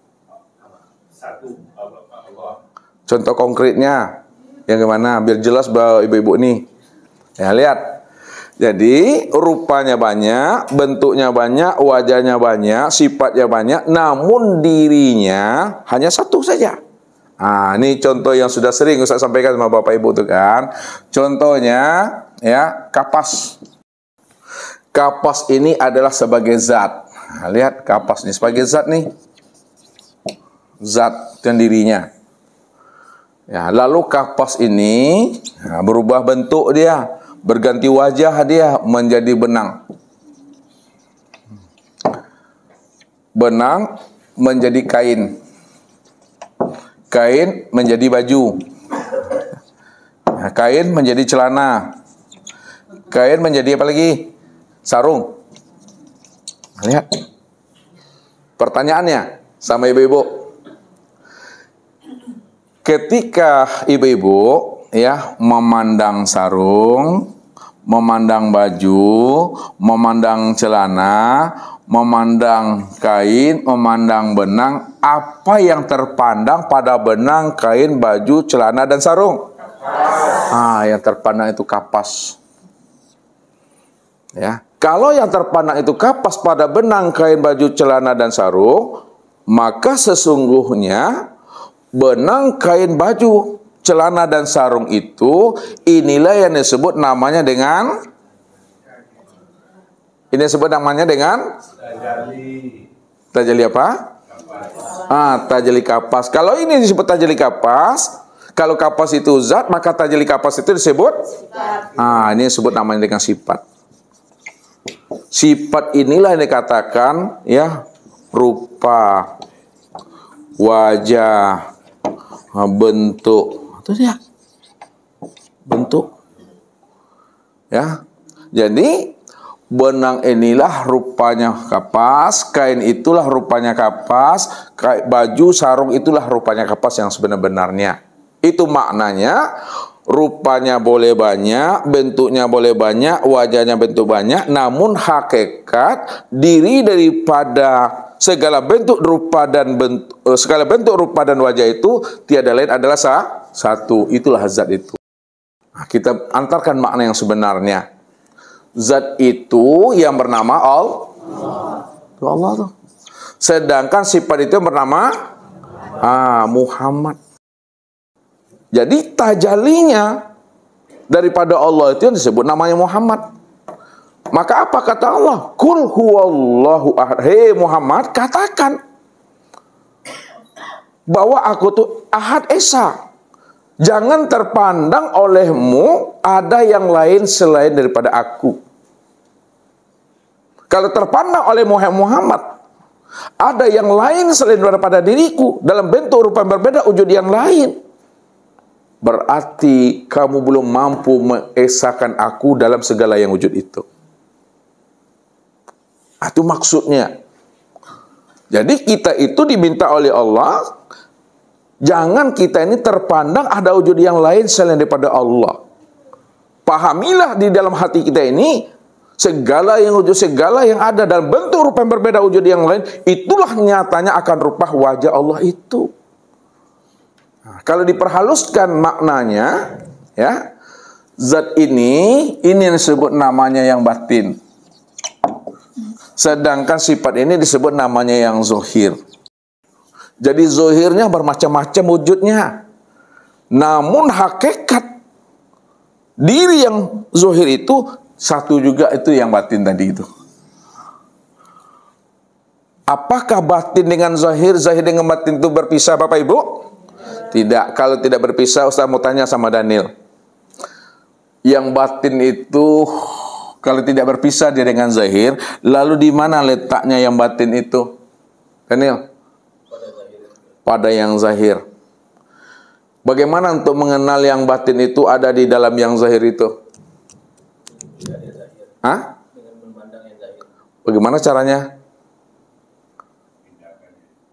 satu, Allah. Contoh konkretnya yang gimana? Biar jelas bahwa ibu-ibu nih. Ya lihat. Jadi rupanya banyak, bentuknya banyak, wajahnya banyak, sifatnya banyak, namun dirinya hanya satu saja. Ini contoh yang sudah sering Ustaz sampaikan sama Bapak Ibu tuh kan. Contohnya ya, kapas. Kapas ini adalah sebagai zat. Lihat kapas ini sebagai zat nih. Zat dan dirinya. Ya, lalu kapas ini berubah bentuk dia, berganti wajah dia menjadi benang. Benang menjadi kain. Kain menjadi baju. kain menjadi celana. Kain menjadi apa lagi? Sarung. Lihat. Pertanyaannya sama ibu-ibu. Ketika ibu-ibu ya memandang sarung, memandang baju, memandang celana, memandang kain, memandang benang, apa yang terpandang pada benang, kain, baju, celana, dan sarung? Yang terpandang itu kapas. Ya, kalau yang terpandang itu kapas pada benang, kain, baju, celana, dan sarung, maka sesungguhnya benang, kain, baju, celana, dan sarung itu, inilah yang disebut namanya dengan, ini disebut namanya dengan tajali apa? Tajali kapas. Kalau ini disebut tajali kapas, kalau kapas itu zat, maka tajali kapas itu disebut ini disebut namanya dengan sifat. Sifat inilah yang dikatakan ya rupa, wajah, bentuk. Itu dia. Bentuk. Ya. Jadi benang inilah rupanya kapas, kain itulah rupanya kapas, baju sarung itulah rupanya kapas yang sebenar-benarnya. Itu maknanya, rupanya boleh banyak, bentuknya boleh banyak, wajahnya bentuk banyak, namun hakikat diri daripada segala bentuk rupa dan wajah itu tiada lain adalah satu. Itulah zat itu. Nah, kita antarkan makna yang sebenarnya. Zat itu yang bernama Allah tuh. Sedangkan sifat itu bernama Muhammad. Jadi tajalinya daripada Allah itu yang disebut namanya Muhammad. Maka apa kata Allah? Qul huwallahu ahad. Hei Muhammad, katakan bahwa aku tuh Ahad Esa. Jangan terpandang olehmu ada yang lain selain daripada aku. Kalau terpandang oleh Muhammad ada yang lain selain daripada diriku dalam bentuk rupa yang berbeda, wujud yang lain, berarti kamu belum mampu mengesahkan aku dalam segala yang wujud itu. Itu maksudnya. Jadi kita itu diminta oleh Allah, jangan kita ini terpandang ada wujud yang lain selain daripada Allah. Pahamilah di dalam hati kita ini, segala yang wujud, segala yang ada dalam bentuk rupa yang berbeda wujud yang lain, itulah nyatanya akan rupa wajah Allah itu. Nah, kalau diperhaluskan maknanya, ya, zat ini yang disebut namanya yang batin. Sedangkan sifat ini disebut namanya yang zohir. Jadi zohirnya bermacam-macam wujudnya. Namun hakikat diri yang zohir itu satu juga, itu yang batin tadi itu. Apakah batin dengan zahir, zahir dengan batin itu berpisah Bapak Ibu? Tidak. Kalau tidak berpisah, Ustaz mau tanya sama Daniel. Yang batin itu kalau tidak berpisah dia dengan zahir, lalu di mana letaknya yang batin itu? Daniel? Pada yang zahir. Bagaimana untuk mengenal yang batin itu ada di dalam yang zahir itu? Bagaimana caranya?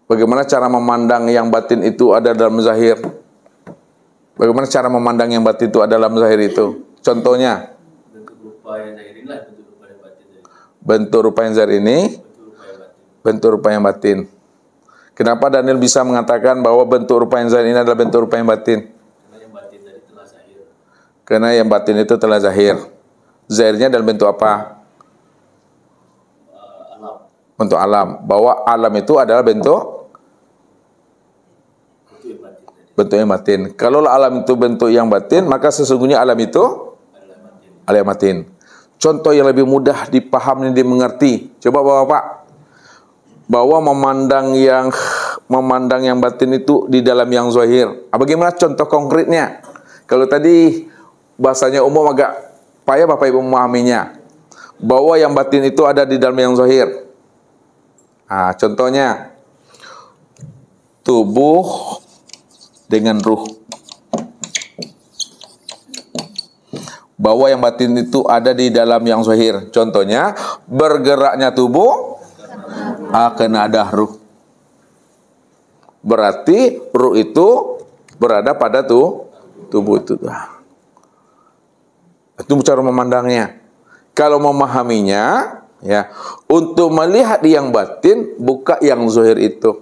Bagaimana cara memandang yang batin itu ada dalam zahir? Bagaimana cara memandang yang batin itu ada dalam zahir itu? Contohnya? Bentuk rupa yang zahir inilah bentuk rupa yang batin. Bentuk rupa yang zahir ini? Bentuk rupa yang batin. Kenapa Daniel bisa mengatakan bahwa bentuk rupa yang zahir ini adalah bentuk rupa yang batin? Karena yang batin tadi telah zahir. Karena yang batin itu telah zahir. Zahirnya dalam bentuk apa? Bentuk alam. Bahwa alam itu adalah bentuk yang batin. Kalau alam itu bentuk yang batin, maka sesungguhnya alam itu alam yang batin. Contoh yang lebih mudah dipahami dan dimengerti. Coba Bapak, bahwa memandang yang batin itu di dalam yang zahir. Bagaimana contoh konkretnya? Kalau tadi bahasanya umum agak payah Bapak Ibu memahaminya. Bahwa yang batin itu ada di dalam yang zahir. Contohnya tubuh dengan ruh. bahwa yang batin itu ada di dalam yang zahir. Contohnya, bergeraknya tubuh akan ada ruh. Berarti ruh itu berada pada tubuh itu. Itu cara memandangnya. Kalau memahaminya, ya, untuk melihat yang batin, buka yang zahir itu.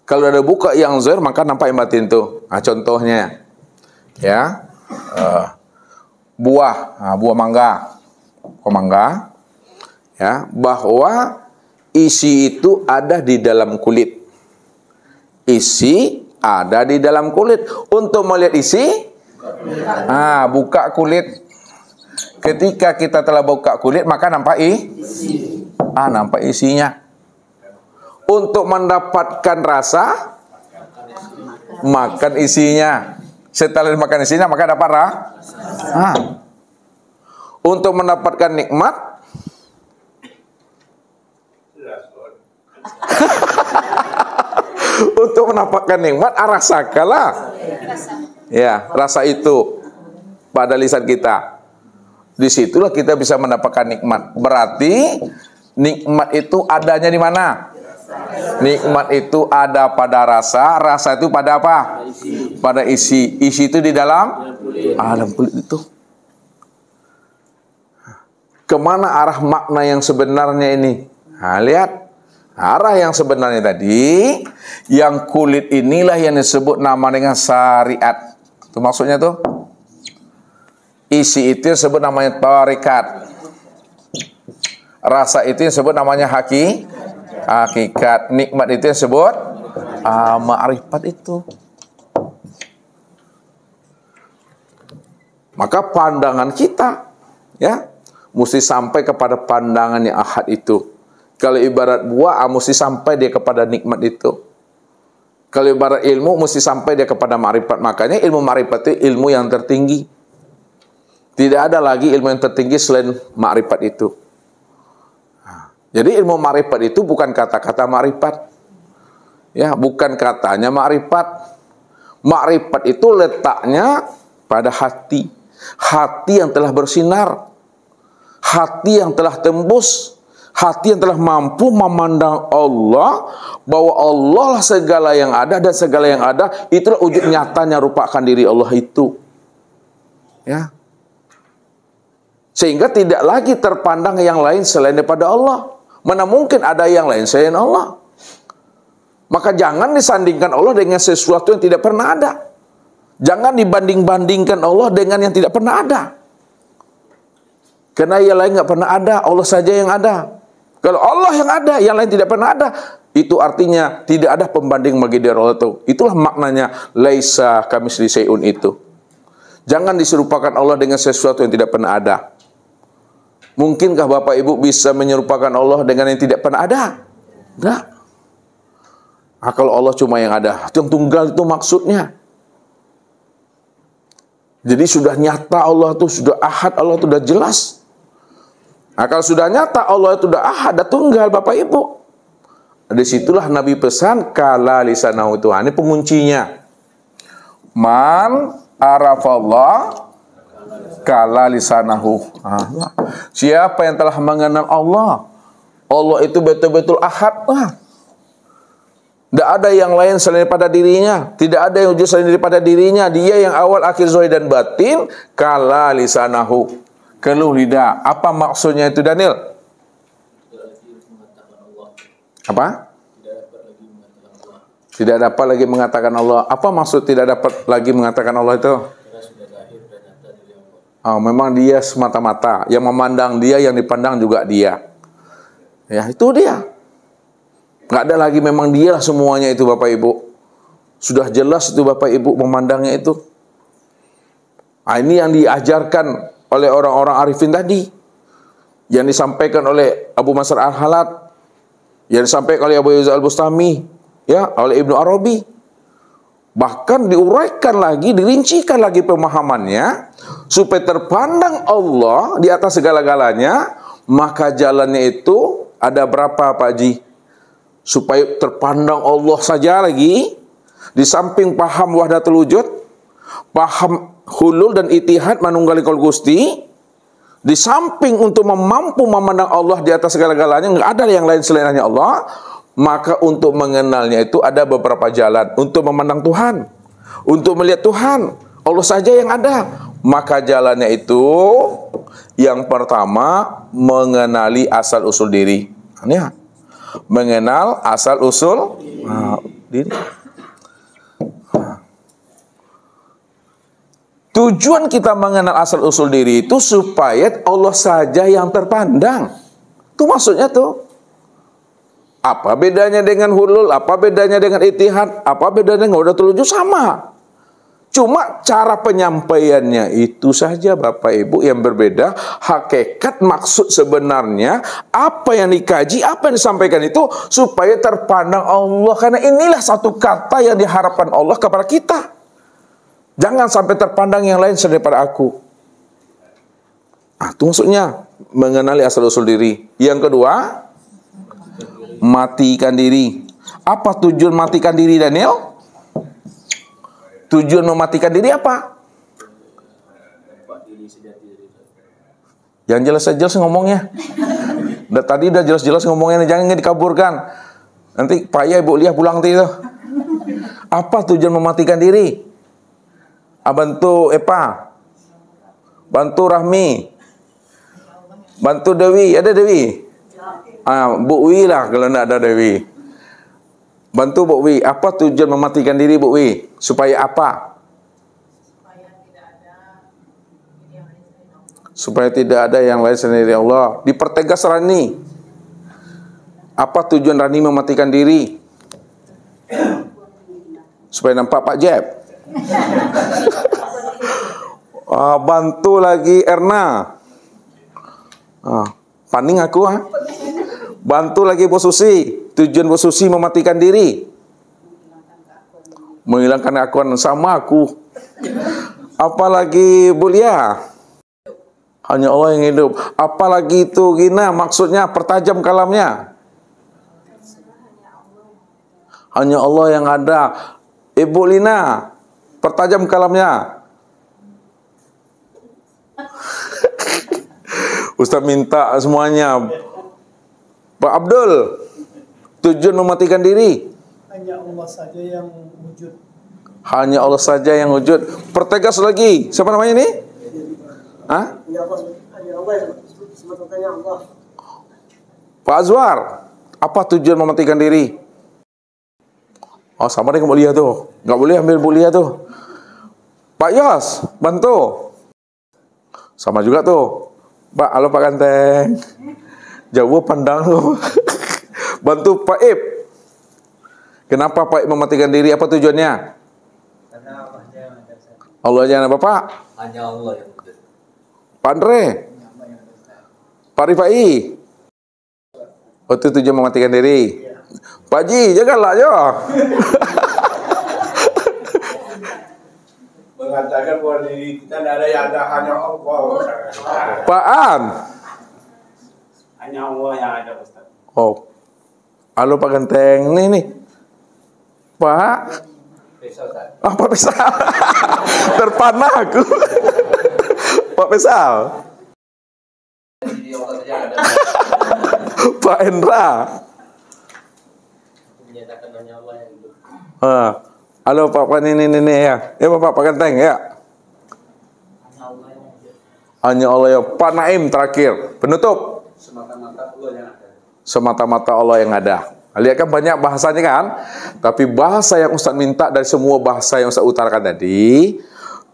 Kalau ada buka yang zahir, maka nampak yang batin itu. Nah, contohnya, ya, buah mangga, ya, bahwa isi itu ada di dalam kulit. Isi ada di dalam kulit. Untuk melihat isi, buka kulit. Ketika kita telah buka kulit, maka nampak isi. Nampak isinya. Untuk mendapatkan rasa, makan isinya. Setelah makan isinya, maka dapat rasa. Untuk mendapatkan nikmat, untuk mendapatkan nikmat, rasakanlah. Ya, rasa itu pada lisan kita. Disitulah kita bisa mendapatkan nikmat. Berarti nikmat itu adanya di mana? Nikmat itu ada pada rasa, rasa itu pada apa? Pada isi. Isi itu di dalam kulit itu. Kemana arah makna yang sebenarnya ini? Nah, lihat. Arah yang sebenarnya tadi, yang kulit inilah yang disebut nama dengan syariat. Itu maksudnya tuh. Isi itu disebut namanya tarikat. Rasa itu disebut namanya hakikat. Nikmat itu disebut ma'rifat itu. Maka pandangan kita, ya, mesti sampai kepada pandangan yang ahad itu. Kalau ibarat buah, mesti sampai dia kepada nikmat itu. Kalau ibarat ilmu, mesti sampai dia kepada ma'rifat. Makanya ilmu ma'rifat itu ilmu yang tertinggi. Tidak ada lagi ilmu yang tertinggi selain ma'rifat itu. Jadi ilmu ma'rifat itu bukan kata-kata ma'rifat. Ya, bukan katanya ma'rifat. Ma'rifat itu letaknya pada hati. Hati yang telah bersinar. Hati yang telah tembus. Hati yang telah mampu memandang Allah, bahwa Allah lah segala yang ada, dan segala yang ada itulah wujud nyatanya rupakan diri Allah itu. Ya. Sehingga tidak lagi terpandang yang lain selain daripada Allah. Mana mungkin ada yang lain selain Allah? Maka jangan disandingkan Allah dengan sesuatu yang tidak pernah ada. Jangan dibanding-bandingkan Allah dengan yang tidak pernah ada. Karena yang lain nggak pernah ada, Allah saja yang ada. Kalau Allah yang ada, yang lain tidak pernah ada, itu artinya tidak ada pembanding bagi diri Allah itu. Itulah maknanya laisa kamitslihi syai'un itu. Jangan diserupakan Allah dengan sesuatu yang tidak pernah ada. Mungkinkah Bapak Ibu bisa menyerupakan Allah dengan yang tidak pernah ada? Enggak. Kalau Allah cuma yang ada, yang tunggal itu maksudnya. Jadi sudah nyata Allah itu, sudah ahad Allah itu, sudah jelas. Kalau sudah nyata Allah itu sudah ahad, sudah tunggal Bapak Ibu. Disitulah Nabi pesan kala lisanahu itu. Ini penguncinya. Man arafallah kala lisanahu. Siapa yang telah mengenal Allah, Allah itu betul-betul ahad. Tidak ada yang lain selain daripada dirinya. Tidak ada yang wujud selain daripada dirinya. Dia yang awal, akhir, zahir dan batin. Kala lisanahu. Keluh lidah. Apa maksudnya itu, Daniel? Apa? Tidak dapat lagi mengatakan Allah. Apa maksud tidak dapat lagi mengatakan Allah itu? Memang dia semata-mata. Yang memandang dia, yang dipandang juga dia. Ya, itu dia. Nggak ada lagi, memang dia semuanya itu Bapak Ibu. Sudah jelas itu Bapak Ibu memandangnya itu. Ini yang diajarkan oleh orang-orang arifin tadi, yang disampaikan oleh Abu Mansur Al-Halat, yang disampaikan oleh Abu Yazid Al-Bustami, ya, oleh Ibnu Arabi. Bahkan diuraikan lagi, dirincikan lagi pemahamannya, supaya terpandang Allah di atas segala-galanya. Maka jalannya itu ada berapa Pak Haji? Supaya terpandang Allah saja lagi, di samping paham wahdatul wujud, Paham hulul dan itihad manunggalikul Gusti, di samping untuk mampu memandang Allah di atas segala-galanya, nggak ada yang lain selain hanya Allah, maka untuk mengenalnya itu ada beberapa jalan. Untuk memandang Tuhan, untuk melihat Tuhan, Allah saja yang ada. Maka jalannya itu yang pertama mengenali asal usul diri. Ya. Mengenal asal usul diri. Tujuan kita mengenal asal usul diri itu supaya Allah saja yang terpandang. Itu maksudnya tuh. Apa bedanya dengan hulul? Apa bedanya dengan itihad? Apa bedanya dengan wahdatul wujud? Sama. Cuma cara penyampaiannya itu saja Bapak Ibu yang berbeda. Hakikat maksud sebenarnya apa yang dikaji, apa yang disampaikan itu supaya terpandang Allah. Karena inilah satu kata yang diharapkan Allah kepada kita. Jangan sampai terpandang yang lain selain daripada aku. Itu maksudnya mengenali asal usul diri. Yang kedua, matikan diri. Apa tujuan matikan diri, Daniel? Tujuan mematikan diri apa? Yang jelas-jelas ngomongnya. Tadi udah jelas-jelas ngomongnya, jangan dikaburkan. Nanti payah Ibu Liah pulang nanti itu. Apa tujuan mematikan diri? Bantu Epa, bantu Rahmi, bantu Dewi. Ada Dewi? Bu Wi lah kalau tidak ada Dewi. Bantu Bu Wi. Apa tujuan mematikan diri Bu Wi? Supaya apa? Supaya tidak ada yang lain selain Allah. Dipertegas Rani. Apa tujuan Rani mematikan diri? Supaya nampak Pak Jeb. Bantu lagi Erna. Paning aku Bantu lagi Bu Susi. Tujuan Bu Susi mematikan diri, menghilangkan keakuan sama aku. Apalagi Bu Lia, hanya Allah yang hidup. Apalagi itu Gina, maksudnya pertajam kalamnya. Hanya Allah yang ada. Ibu Lina, pertajam kalamnya. Ustaz minta semuanya. Pak Abdul, tujuan mematikan diri. Hanya Allah saja yang wujud. Hanya Allah saja yang wujud. Pertegas lagi. Siapa namanya ini? Hanya Allah semata-matanya Allah. Pak Azwar, apa tujuan mematikan diri? Sama dengan Bu Lia tuh. Nggak boleh ambil Bu Lia tuh. Pak Yos, bantu. Sama juga tuh. Pak, halo Pak Ganteng. Jauh pandang tuh. Bantu Pak Ip. Kenapa Pak Ip mematikan diri? Apa tujuannya? Karena Allahnya yang ada. Allah jangan Bapak. Hanya Allah yang ada. Pak Andre. Pak Rifai. Itu tujuan mematikan diri. Pak Ji, janganlah yo. Mengatakan bahwa diri kita tidak ada yang ada, hanya Allah. Pak An. Hanya Allah yang ada, Ustaz. Halo Pak Ganteng. Nih. Pak. Pak Pesal. Terpanah aku. Pak Pesal. Pak Endra. Menyatakan hanya Allah yang hidup. Halo Pak ini ya. Ya Pak Ganteng ya. Hanya Allah yang hidup. Hanya Allah yang. Pak Naim terakhir. Penutup. Semata-mata Allah yang ada. Semata-mata Allah yang ada. Lihat kan banyak bahasanya kan. Tapi bahasa yang Ustaz minta dari semua bahasa yang Ustaz utarakan tadi,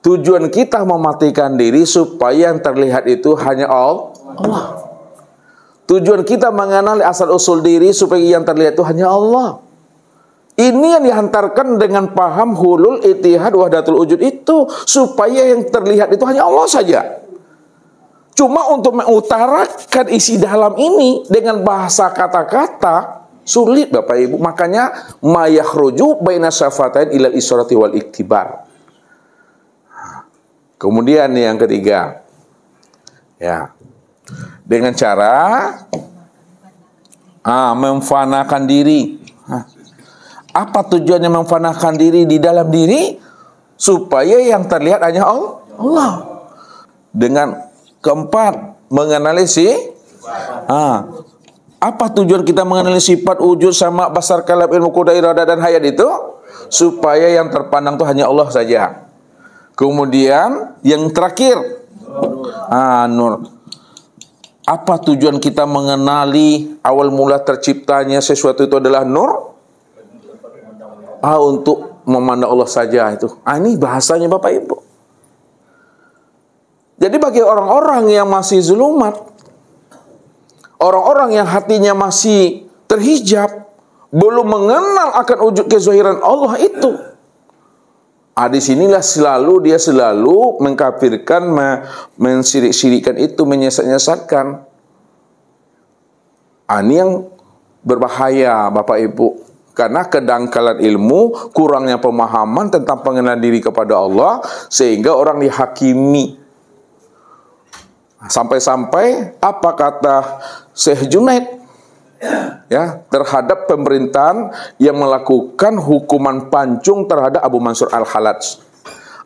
tujuan kita mematikan diri supaya yang terlihat itu hanya Allah. Tujuan kita mengenali asal usul diri supaya yang terlihat itu hanya Allah. Ini yang dihantarkan dengan paham hulul, itihad, wahdatul wujud itu supaya yang terlihat itu hanya Allah saja. Cuma untuk mengutarakan isi dalam ini dengan bahasa kata-kata sulit Bapak Ibu. Makanya mayakhruju baina syafatain ilal isyrati wal iktibar. Kemudian yang ketiga, ya, dengan cara memfanakan diri. Apa tujuannya memfanakan diri di dalam diri? supaya yang terlihat hanya Allah. Dengan keempat, mengenali apa tujuan kita mengenali sifat wujud, sama, basar, kalam, ilmu, kuda, iradah, dan hayat itu? Supaya yang terpandang itu hanya Allah saja. Kemudian yang terakhir, nur. Apa tujuan kita mengenali awal mula terciptanya sesuatu itu adalah nur? Untuk memandang Allah saja itu. Ini bahasanya Bapak Ibu. Jadi bagi orang-orang yang masih zulumat, orang-orang yang hatinya masih terhijab, belum mengenal akan wujud kezahiran Allah itu, di sinilah dia selalu mengkafirkan, mensirik-sirikan itu, menyesat-nyesatkan. Ini yang berbahaya Bapak Ibu. Karena kedangkalan ilmu, kurangnya pemahaman tentang pengenalan diri kepada Allah, sehingga orang dihakimi. Sampai-sampai apa kata Syekh Junaid terhadap pemerintahan yang melakukan hukuman pancung terhadap Abu Mansur Al-Halaj.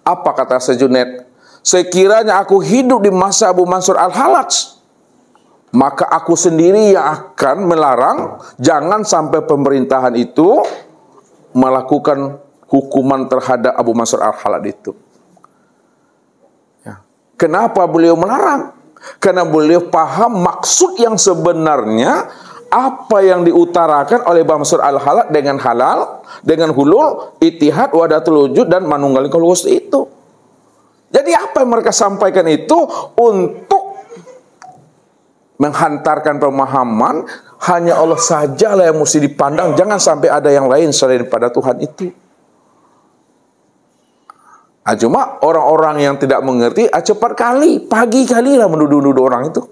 Apa kata Syekh Junaid? Sekiranya aku hidup di masa Abu Mansur Al-Halaj, maka aku sendiri yang akan melarang jangan sampai pemerintahan itu melakukan hukuman terhadap Abu Mansur Al-Halaj itu. Kenapa beliau melarang? Karena beliau paham maksud yang sebenarnya, apa yang diutarakan oleh Mansur Al-Halaj dengan halal, dengan hulul, ittihad, wahdatul wujud, dan manunggalikul wujud itu. Jadi apa yang mereka sampaikan itu untuk menghantarkan pemahaman hanya Allah sajalah yang mesti dipandang, jangan sampai ada yang lain selain pada Tuhan itu. Cuma orang-orang yang tidak mengerti, cepat kali, pagi kali lah menuduh-nuduh orang itu.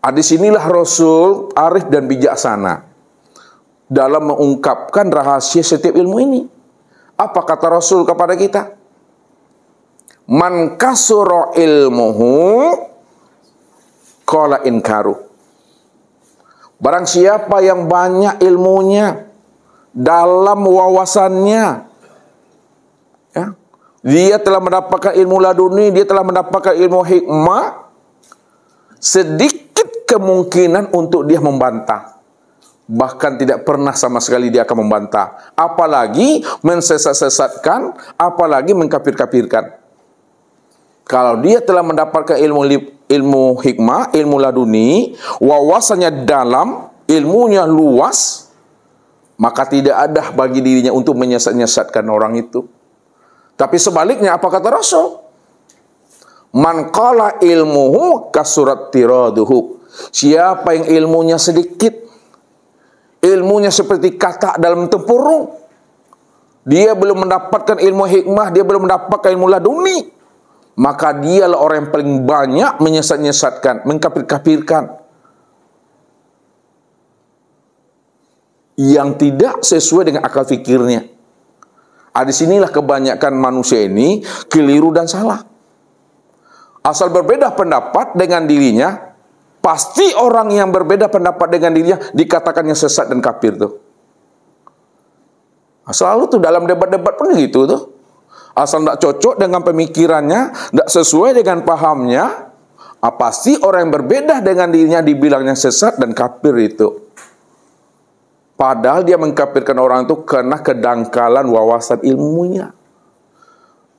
Di sinilah Rasul arif dan bijaksana dalam mengungkapkan rahasia setiap ilmu ini. Apa kata Rasul kepada kita? Man kasura ilmuhu qala inkaru. Barang siapa yang banyak ilmunya, dalam wawasannya, dia telah mendapatkan ilmu laduni, dia telah mendapatkan ilmu hikmah, sedikit kemungkinan untuk dia membantah. Bahkan tidak pernah sama sekali dia akan membantah. Apalagi mensesat-sesatkan, apalagi mengkafir-kafirkan. Kalau dia telah mendapatkan ilmu hikmah, ilmu laduni, wawasannya dalam, ilmunya luas, maka tidak ada bagi dirinya untuk menyesat-nyesatkan orang itu. Tapi sebaliknya apa kata Rasul? Man qala ilmuhu kasurat tiraduhu. Siapa yang ilmunya sedikit, ilmunya seperti katak dalam tempurung, dia belum mendapatkan ilmu hikmah, dia belum mendapatkan ilmu laduni, maka dialah orang yang paling banyak menyesat-nyesatkan, mengkafir-kafirkan, yang tidak sesuai dengan akal fikirnya. Di sinilah kebanyakan manusia ini keliru dan salah. Asal berbeda pendapat dengan dirinya, pasti orang yang berbeda pendapat dengan dirinya dikatakannya sesat dan kafir tuh. Selalu tuh dalam debat-debat pun gitu tuh. Asal tidak cocok dengan pemikirannya, tidak sesuai dengan pahamnya, pasti orang yang berbeda dengan dirinya dibilangnya sesat dan kafir itu. Padahal dia mengkafirkan orang itu karena kedangkalan wawasan ilmunya.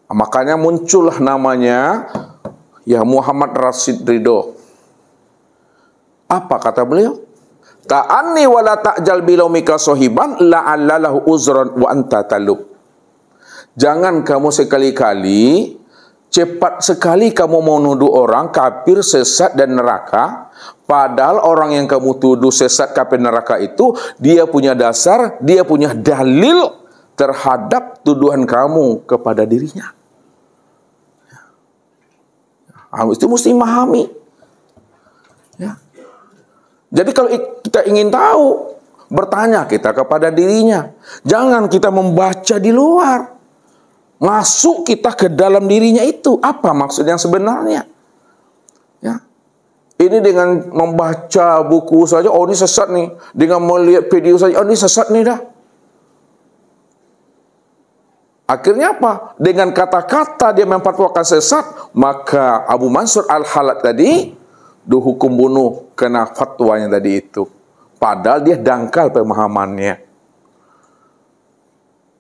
Makanya muncullah namanya Muhammad Rashid Ridho. Apa kata beliau? Ta'anni wa la ta'jal bilaumika sahiban la'allalahu uzran wa anta talub. Jangan kamu sekali-kali, cepat sekali kamu mau nuduh orang kafir, sesat, dan neraka. Padahal orang yang kamu tuduh sesat, kafir, neraka itu, dia punya dasar, dia punya dalil terhadap tuduhan kamu kepada dirinya. Itu mesti memahami. Jadi kalau kita ingin tahu, bertanya kita kepada dirinya. Jangan kita membaca di luar. Masuk kita ke dalam dirinya itu. Apa maksud yang sebenarnya? Ini dengan membaca buku saja, oh ini sesat nih. Dengan melihat video saja, oh ini sesat nih dah. Akhirnya apa? Dengan kata-kata dia memfatwakan sesat, maka Abu Mansur Al-Halat tadi dihukum bunuh kena fatwanya tadi itu. Padahal dia dangkal pemahamannya.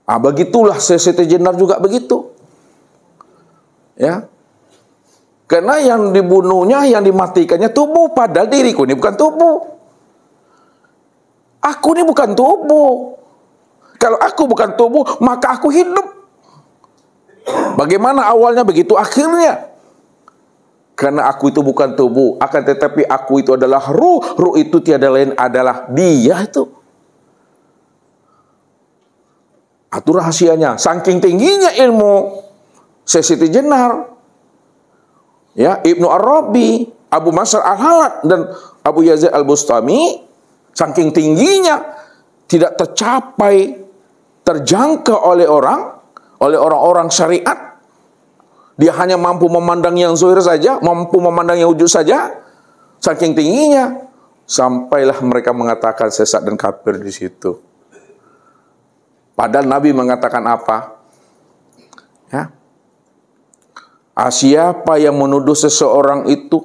Begitulah Siti Jenar juga begitu. Ya. Karena yang dibunuhnya, yang dimatikannya tubuh, padahal diriku ini bukan tubuh. Aku ini bukan tubuh. Kalau aku bukan tubuh, maka aku hidup. Bagaimana awalnya, begitu akhirnya. Karena aku itu bukan tubuh, akan tetapi aku itu adalah ruh. Ruh itu tiada lain adalah dia itu. Itu rahasianya. Saking tingginya ilmu Siti Jenar, ya, Ibnu Arabi, Abu Mansur Al-Halat, dan Abu Yazid Al-Bustami, saking tingginya tidak tercapai, terjangkau oleh orang-orang syariat. Dia hanya mampu memandang yang zuhir saja, mampu memandang yang wujud saja. Saking tingginya, sampailah mereka mengatakan sesat dan kafir di situ. Padahal Nabi mengatakan apa? Ya. Siapa yang menuduh seseorang itu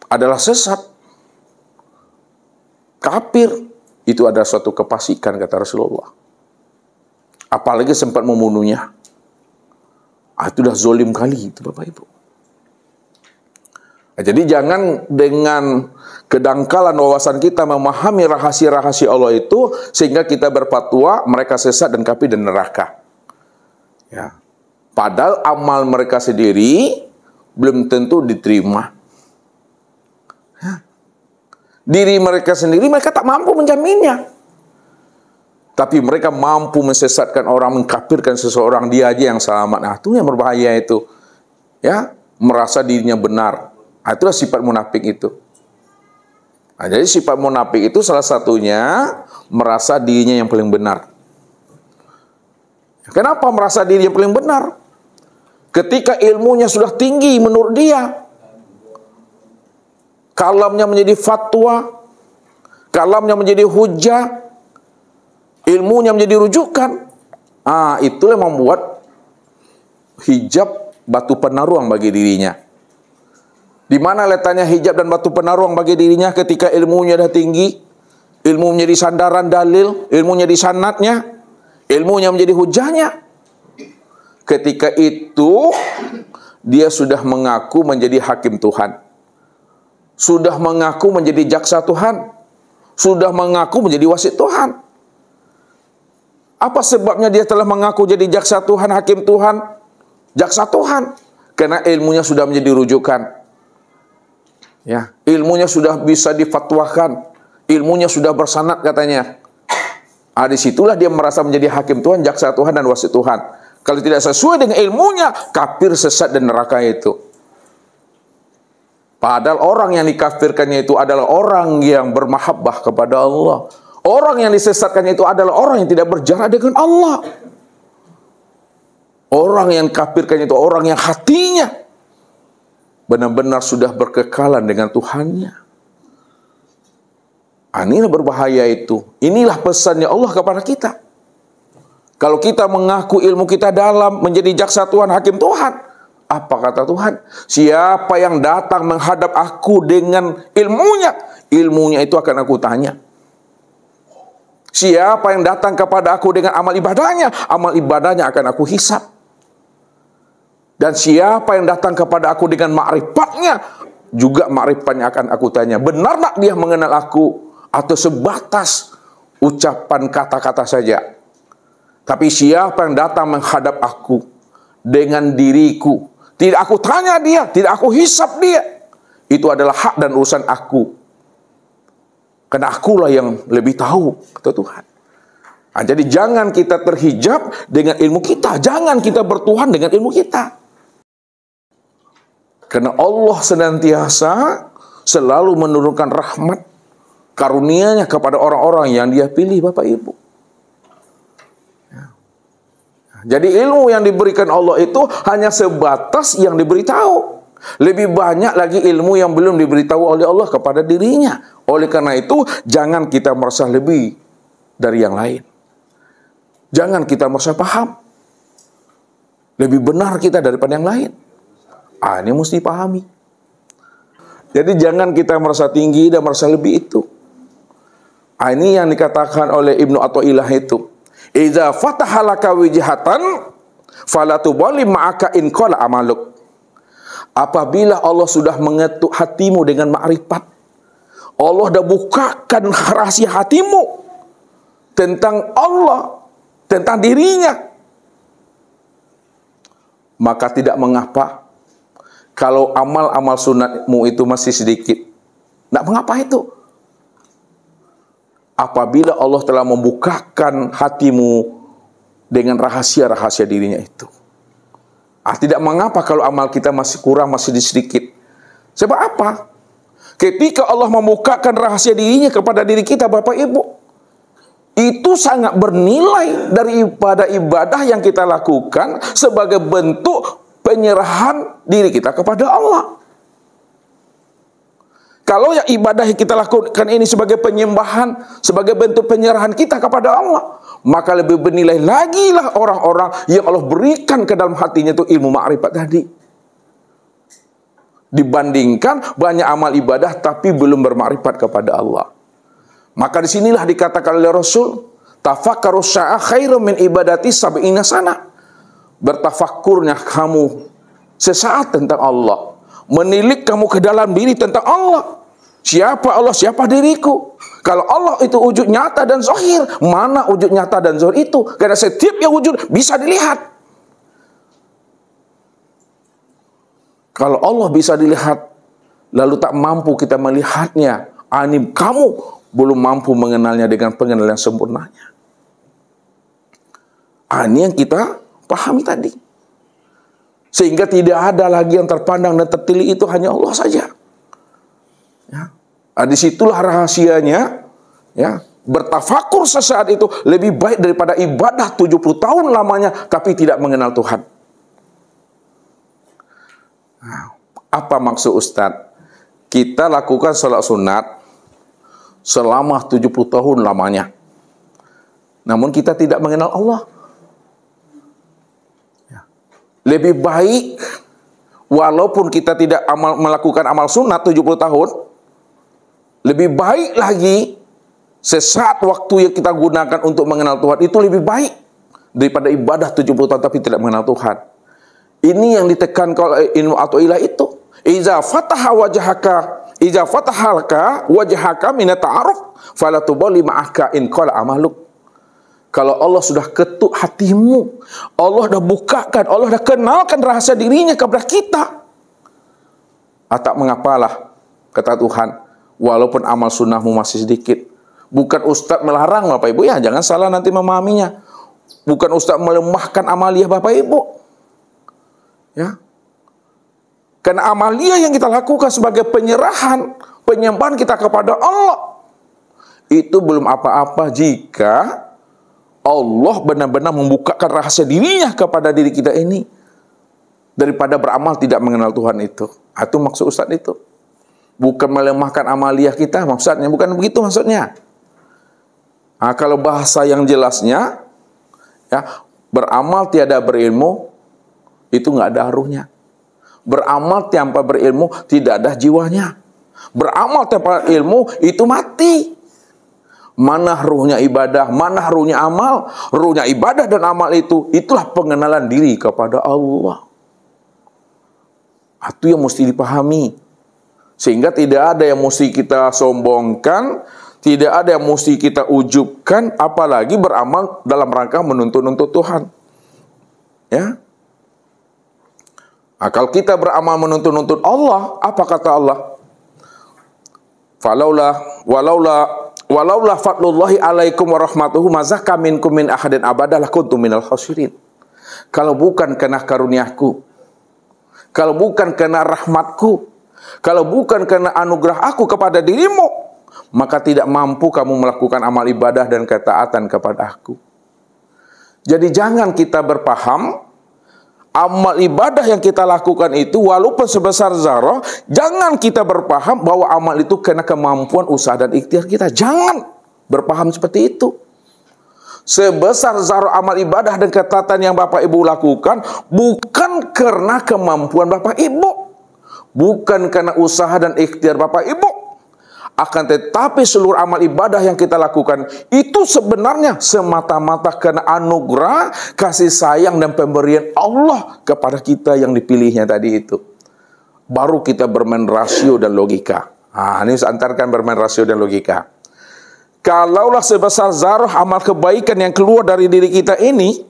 adalah sesat, kafir, itu adalah suatu kefasikan, kata Rasulullah. Apalagi sempat membunuhnya. Itu dah zolim kali itu, Bapak Ibu. Jadi jangan dengan kedangkalan wawasan kita memahami rahasia-rahasia Allah itu sehingga kita berfatwa mereka sesat dan kafir dan neraka. Ya. Padahal amal mereka sendiri belum tentu diterima. Diri mereka sendiri mereka tak mampu menjaminnya. Tapi mereka mampu mensesatkan orang, mengkafirkan seseorang, dia aja yang selamat. Nah, itu yang berbahaya itu. Ya, merasa dirinya benar. Itulah sifat munafik itu. Jadi sifat munafik itu salah satunya merasa dirinya yang paling benar. Kenapa merasa diri yang paling benar? Ketika ilmunya sudah tinggi menurut dia, kalamnya menjadi fatwa, kalamnya menjadi hujah, ilmunya menjadi rujukan. Itulah yang membuat hijab batu penaruang bagi dirinya. Di mana letaknya hijab dan batu penaruang bagi dirinya ketika ilmunya dah tinggi, ilmu menjadi sandaran dalil, ilmunya di sanadnya, ilmunya menjadi hujahnya. Ketika itu dia sudah mengaku menjadi hakim Tuhan, sudah mengaku menjadi jaksa Tuhan, sudah mengaku menjadi wasit Tuhan. Apa sebabnya dia telah mengaku jadi jaksa Tuhan, hakim Tuhan, jaksa Tuhan? Karena ilmunya sudah menjadi rujukan. Ya, ilmunya sudah bisa difatwakan, ilmunya sudah bersanad katanya. Disitulah dia merasa menjadi hakim Tuhan, jaksa Tuhan, dan wasit Tuhan. Kalau tidak sesuai dengan ilmunya, kafir, sesat, dan neraka itu. Padahal orang yang dikafirkannya itu adalah orang yang bermahabbah kepada Allah. Orang yang disesatkannya itu adalah orang yang tidak berjarak dengan Allah. Orang yang kafirkannya itu orang yang hatinya benar-benar sudah berkekalan dengan Tuhannya. Inilah berbahaya itu. Inilah pesannya Allah kepada kita. Kalau kita mengaku ilmu kita dalam, menjadi jaksa Tuhan, hakim Tuhan, apa kata Tuhan? Siapa yang datang menghadap aku dengan ilmunya, ilmunya itu akan aku tanya. Siapa yang datang kepada aku dengan amal ibadahnya, amal ibadahnya akan aku hisap. Dan siapa yang datang kepada aku dengan ma'rifatnya, juga ma'rifatnya akan aku tanya. Benar tak dia mengenal aku? Atau sebatas ucapan kata-kata saja? Tapi siapa yang datang menghadap aku dengan diriku, tidak aku tanya dia, tidak aku hisap dia, itu adalah hak dan urusan aku. Karena akulah yang lebih tahu, kata Tuhan. Jadi jangan kita terhijab dengan ilmu kita. Jangan kita bertuhan dengan ilmu kita. Karena Allah senantiasa selalu menurunkan rahmat, karunia-Nya kepada orang-orang yang Dia pilih, Bapak Ibu. Jadi ilmu yang diberikan Allah itu hanya sebatas yang diberitahu. Lebih banyak lagi ilmu yang belum diberitahu oleh Allah kepada dirinya. Oleh karena itu, jangan kita merasa lebih dari yang lain. Jangan kita merasa paham. Lebih benar kita daripada yang lain. Ini mesti pahami. Jadi jangan kita merasa tinggi dan merasa lebih itu. Ini yang dikatakan oleh Ibnu Athaillah itu. Idza fataha laka wijhatan fala tuballi ma'aka in qala amaluk. Apabila Allah sudah mengetuk hatimu dengan ma'rifat, Allah dah bukakan rahasia hatimu tentang Allah, tentang dirinya, maka tidak mengapa kalau amal-amal sunatmu itu masih sedikit. Tidak mengapa itu. Apabila Allah telah membukakan hatimu dengan rahasia-rahasia dirinya itu. Tidak mengapa kalau amal kita masih kurang, masih sedikit. Sebab apa? Ketika Allah membukakan rahasia dirinya kepada diri kita, Bapak Ibu, itu sangat bernilai dari ibadah yang kita lakukan sebagai bentuk penyerahan diri kita kepada Allah. Kalau yang ibadah yang kita lakukan ini sebagai penyembahan, sebagai bentuk penyerahan kita kepada Allah, maka lebih bernilai lagi lah orang-orang yang Allah berikan ke dalam hatinya itu ilmu ma'rifat tadi. Dibandingkan banyak amal ibadah tapi belum bermakrifat kepada Allah. Maka disinilah dikatakan oleh Rasul, tafakkaru sya'a khairum min ibadati sab'ina sana. Bertafakkurnya kamu sesaat tentang Allah, menilik kamu ke dalam diri tentang Allah. Siapa Allah, siapa diriku? Kalau Allah itu wujud nyata dan zahir, mana wujud nyata dan zahir itu? Karena setiap yang wujud bisa dilihat. Kalau Allah bisa dilihat, lalu tak mampu kita melihatnya, kamu belum mampu mengenalnya dengan pengenalan sempurnanya. Ini yang kita pahami tadi. Sehingga tidak ada lagi yang terpandang dan tertili, itu hanya Allah saja. Ya. Disitulah rahasianya. Ya. Bertafakur sesaat itu lebih baik daripada ibadah 70 tahun lamanya tapi tidak mengenal Tuhan. Nah, apa maksud Ustadz? Kita lakukan sholat sunat selama 70 tahun lamanya, namun kita tidak mengenal Allah. Lebih baik walaupun kita tidak melakukan amal sunat 70 tahun, lebih baik lagi sesaat waktu yang kita gunakan untuk mengenal Tuhan itu lebih baik daripada ibadah 70 tahun tapi tidak mengenal Tuhan. Ini yang ditekankan oleh Ibnu Athaillah itu. Iza fataha wajhaka min ta'aruf fala tuballi ma'aka in qala amaluk. Kalau Allah sudah ketuk hatimu, Allah dah bukakan, Allah dah kenalkan rahasia dirinya kepada kita. Tak mengapalah, kata Tuhan, walaupun amal sunnahmu masih sedikit. Bukan Ustaz melarang Bapak Ibu, ya jangan salah nanti memahaminya. Bukan Ustaz melemahkan amaliyah Bapak Ibu. Ya. Karena amaliyah yang kita lakukan sebagai penyerahan, penyembahan kita kepada Allah, itu belum apa-apa jika Allah benar-benar membukakan rahasia dirinya kepada diri kita ini daripada beramal tidak mengenal Tuhan itu. Itu maksud Ustaz itu. Bukan melemahkan amaliyah kita maksudnya, bukan begitu maksudnya. Kalau bahasa yang jelasnya, ya, beramal tiada berilmu itu nggak ada harunya. Beramal tanpa berilmu tidak ada jiwanya. Beramal tanpa ilmu itu mati. Mana ruhnya ibadah, mana ruhnya amal? Ruhnya ibadah dan amal itulah pengenalan diri kepada Allah. Itu yang mesti dipahami. Sehingga tidak ada yang mesti kita sombongkan, tidak ada yang mesti kita ujubkan, apalagi beramal dalam rangka menuntut-nuntut Tuhan. Ya. Kalau kita beramal menuntut-nuntut Allah, apa kata Allah? Walaula fadlullahi alaikum warahmatuhu mazaka minkum min ahadin abadalah kuntum minal khasirin. Kalau bukan karena karuniaku, kalau bukan karena rahmatku, kalau bukan karena anugerah aku kepada dirimu, maka tidak mampu kamu melakukan amal ibadah dan ketaatan kepada aku. Jadi jangan kita berpaham amal ibadah yang kita lakukan itu walaupun sebesar zarah, jangan kita berpaham bahwa amal itu karena kemampuan usaha dan ikhtiar kita. Jangan berpaham seperti itu. sebesar zarah amal ibadah dan ketaatan yang Bapak Ibu lakukan bukan karena kemampuan Bapak Ibu, bukan karena usaha dan ikhtiar Bapak Ibu, akan tetapi seluruh amal ibadah yang kita lakukan itu sebenarnya semata-mata karena anugerah, kasih sayang dan pemberian Allah kepada kita yang dipilihnya tadi itu. Baru kita bermain rasio dan logika. Ini saya antarkan bermain rasio dan logika. Kalaulah sebesar zarah amal kebaikan yang keluar dari diri kita ini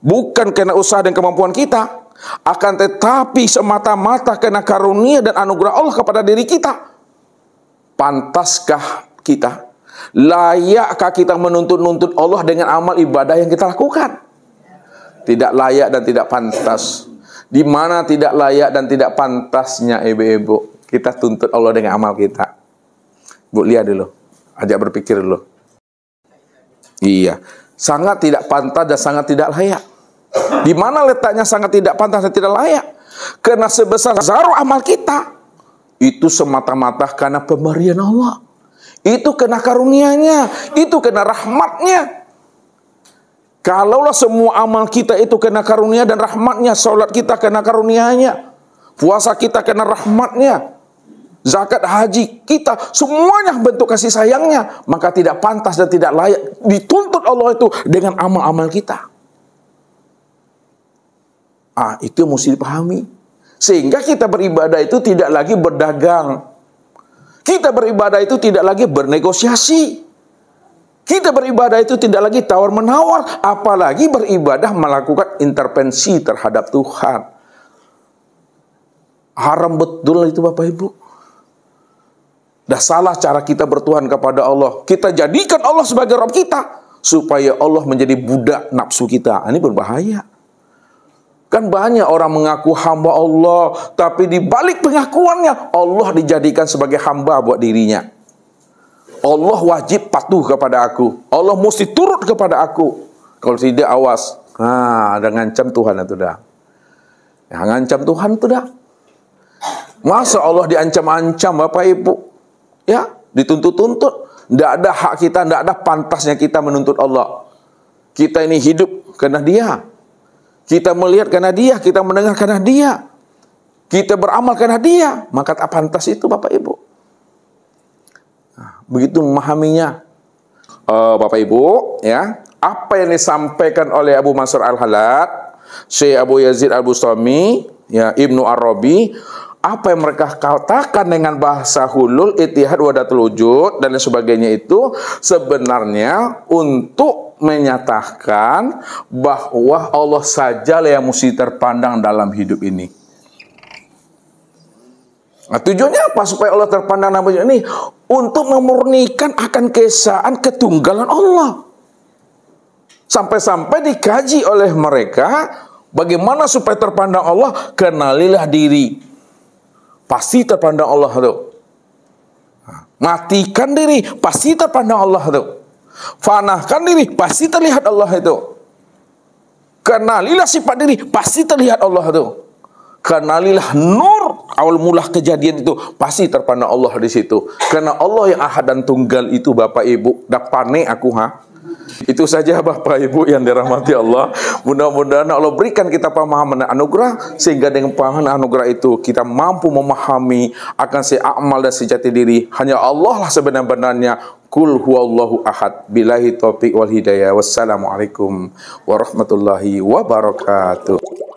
bukan karena usaha dan kemampuan kita, akan tetapi semata-mata karena karunia dan anugerah Allah kepada diri kita, pantaskah kita, layakkah kita menuntut-nuntut Allah dengan amal ibadah yang kita lakukan? Tidak layak dan tidak pantas. Di mana tidak layak dan tidak pantasnya ibu-ibu kita tuntut Allah dengan amal kita? Bu, lihat dulu, ajak berpikir dulu. Iya, sangat tidak pantas dan sangat tidak layak. Di mana letaknya sangat tidak pantas dan tidak layak? Karena sebesar zarah amal kita itu semata-mata karena pemberian Allah, itu karena karunia-Nya, itu karena rahmat-Nya. Kalaulah semua amal kita itu karena karunia dan rahmat-Nya, salat kita karena karunia-Nya, puasa kita karena rahmat-Nya, zakat haji kita semuanya bentuk kasih sayang-Nya, maka tidak pantas dan tidak layak dituntut Allah itu dengan amal-amal kita. Itu mesti dipahami. Sehingga kita beribadah itu tidak lagi berdagang. Kita beribadah itu tidak lagi bernegosiasi. Kita beribadah itu tidak lagi tawar-menawar. Apalagi beribadah melakukan intervensi terhadap Tuhan. Haram betul itu Bapak Ibu. Dah salah cara kita bertuhan kepada Allah. Kita jadikan Allah sebagai Rabb kita, supaya Allah menjadi budak nafsu kita. Ini berbahaya. Kan banyak orang mengaku hamba Allah, tapi di balik pengakuannya Allah dijadikan sebagai hamba buat dirinya. Allah wajib patuh kepada aku, Allah mesti turut kepada aku. Kalau tidak, awas. Ada ngancam Tuhan itu dah. Ngancam Tuhan itu dah. Masa Allah diancam-ancam Bapak Ibu? Ya, dituntut-tuntut. Tidak ada hak kita, tidak ada pantasnya kita menuntut Allah. Kita ini hidup karena Dia. Kita melihat karena Dia, kita mendengar karena Dia, kita beramal karena Dia, maka tak pantas itu Bapak Ibu. Begitu memahaminya. Bapak Ibu, ya, apa yang disampaikan oleh Abu Mansur Al-Halad, Syekh Abu Yazid Al-Bustami, ya, Ibnu Arabi, apa yang mereka katakan dengan bahasa hulul, ittihad, wahdatul wujud dan sebagainya itu sebenarnya untuk menyatakan bahwa Allah sajalah yang mesti terpandang dalam hidup ini. Tujuannya apa supaya Allah terpandang dalam hidup ini? Untuk memurnikan akan keesaan ketunggalan Allah. Sampai-sampai dikaji oleh mereka bagaimana supaya terpandang Allah. Kenalilah diri, pasti terpandang Allah itu. Matikan diri, pasti terpandang Allah itu. Fanahkan diri, pasti terlihat Allah itu. Kenalilah sifat diri, pasti terlihat Allah itu. Kenalilah nur, awal mula kejadian itu, pasti terpandang Allah di situ. Karena Allah yang ahad dan tunggal itu Bapak Ibu, dah panik aku Itu saja Bapak Ibu yang dirahmati Allah. Mudah-mudahan Allah berikan kita pemahaman dan anugerah, sehingga dengan pemahaman anugerah itu kita mampu memahami akan amal dan sejati diri. Hanya Allah lah sebenar-benarnya. Qul huwallahu ahad. Billahi taufiq wal hidayah. Wassalamualaikum warahmatullahi wabarakatuh.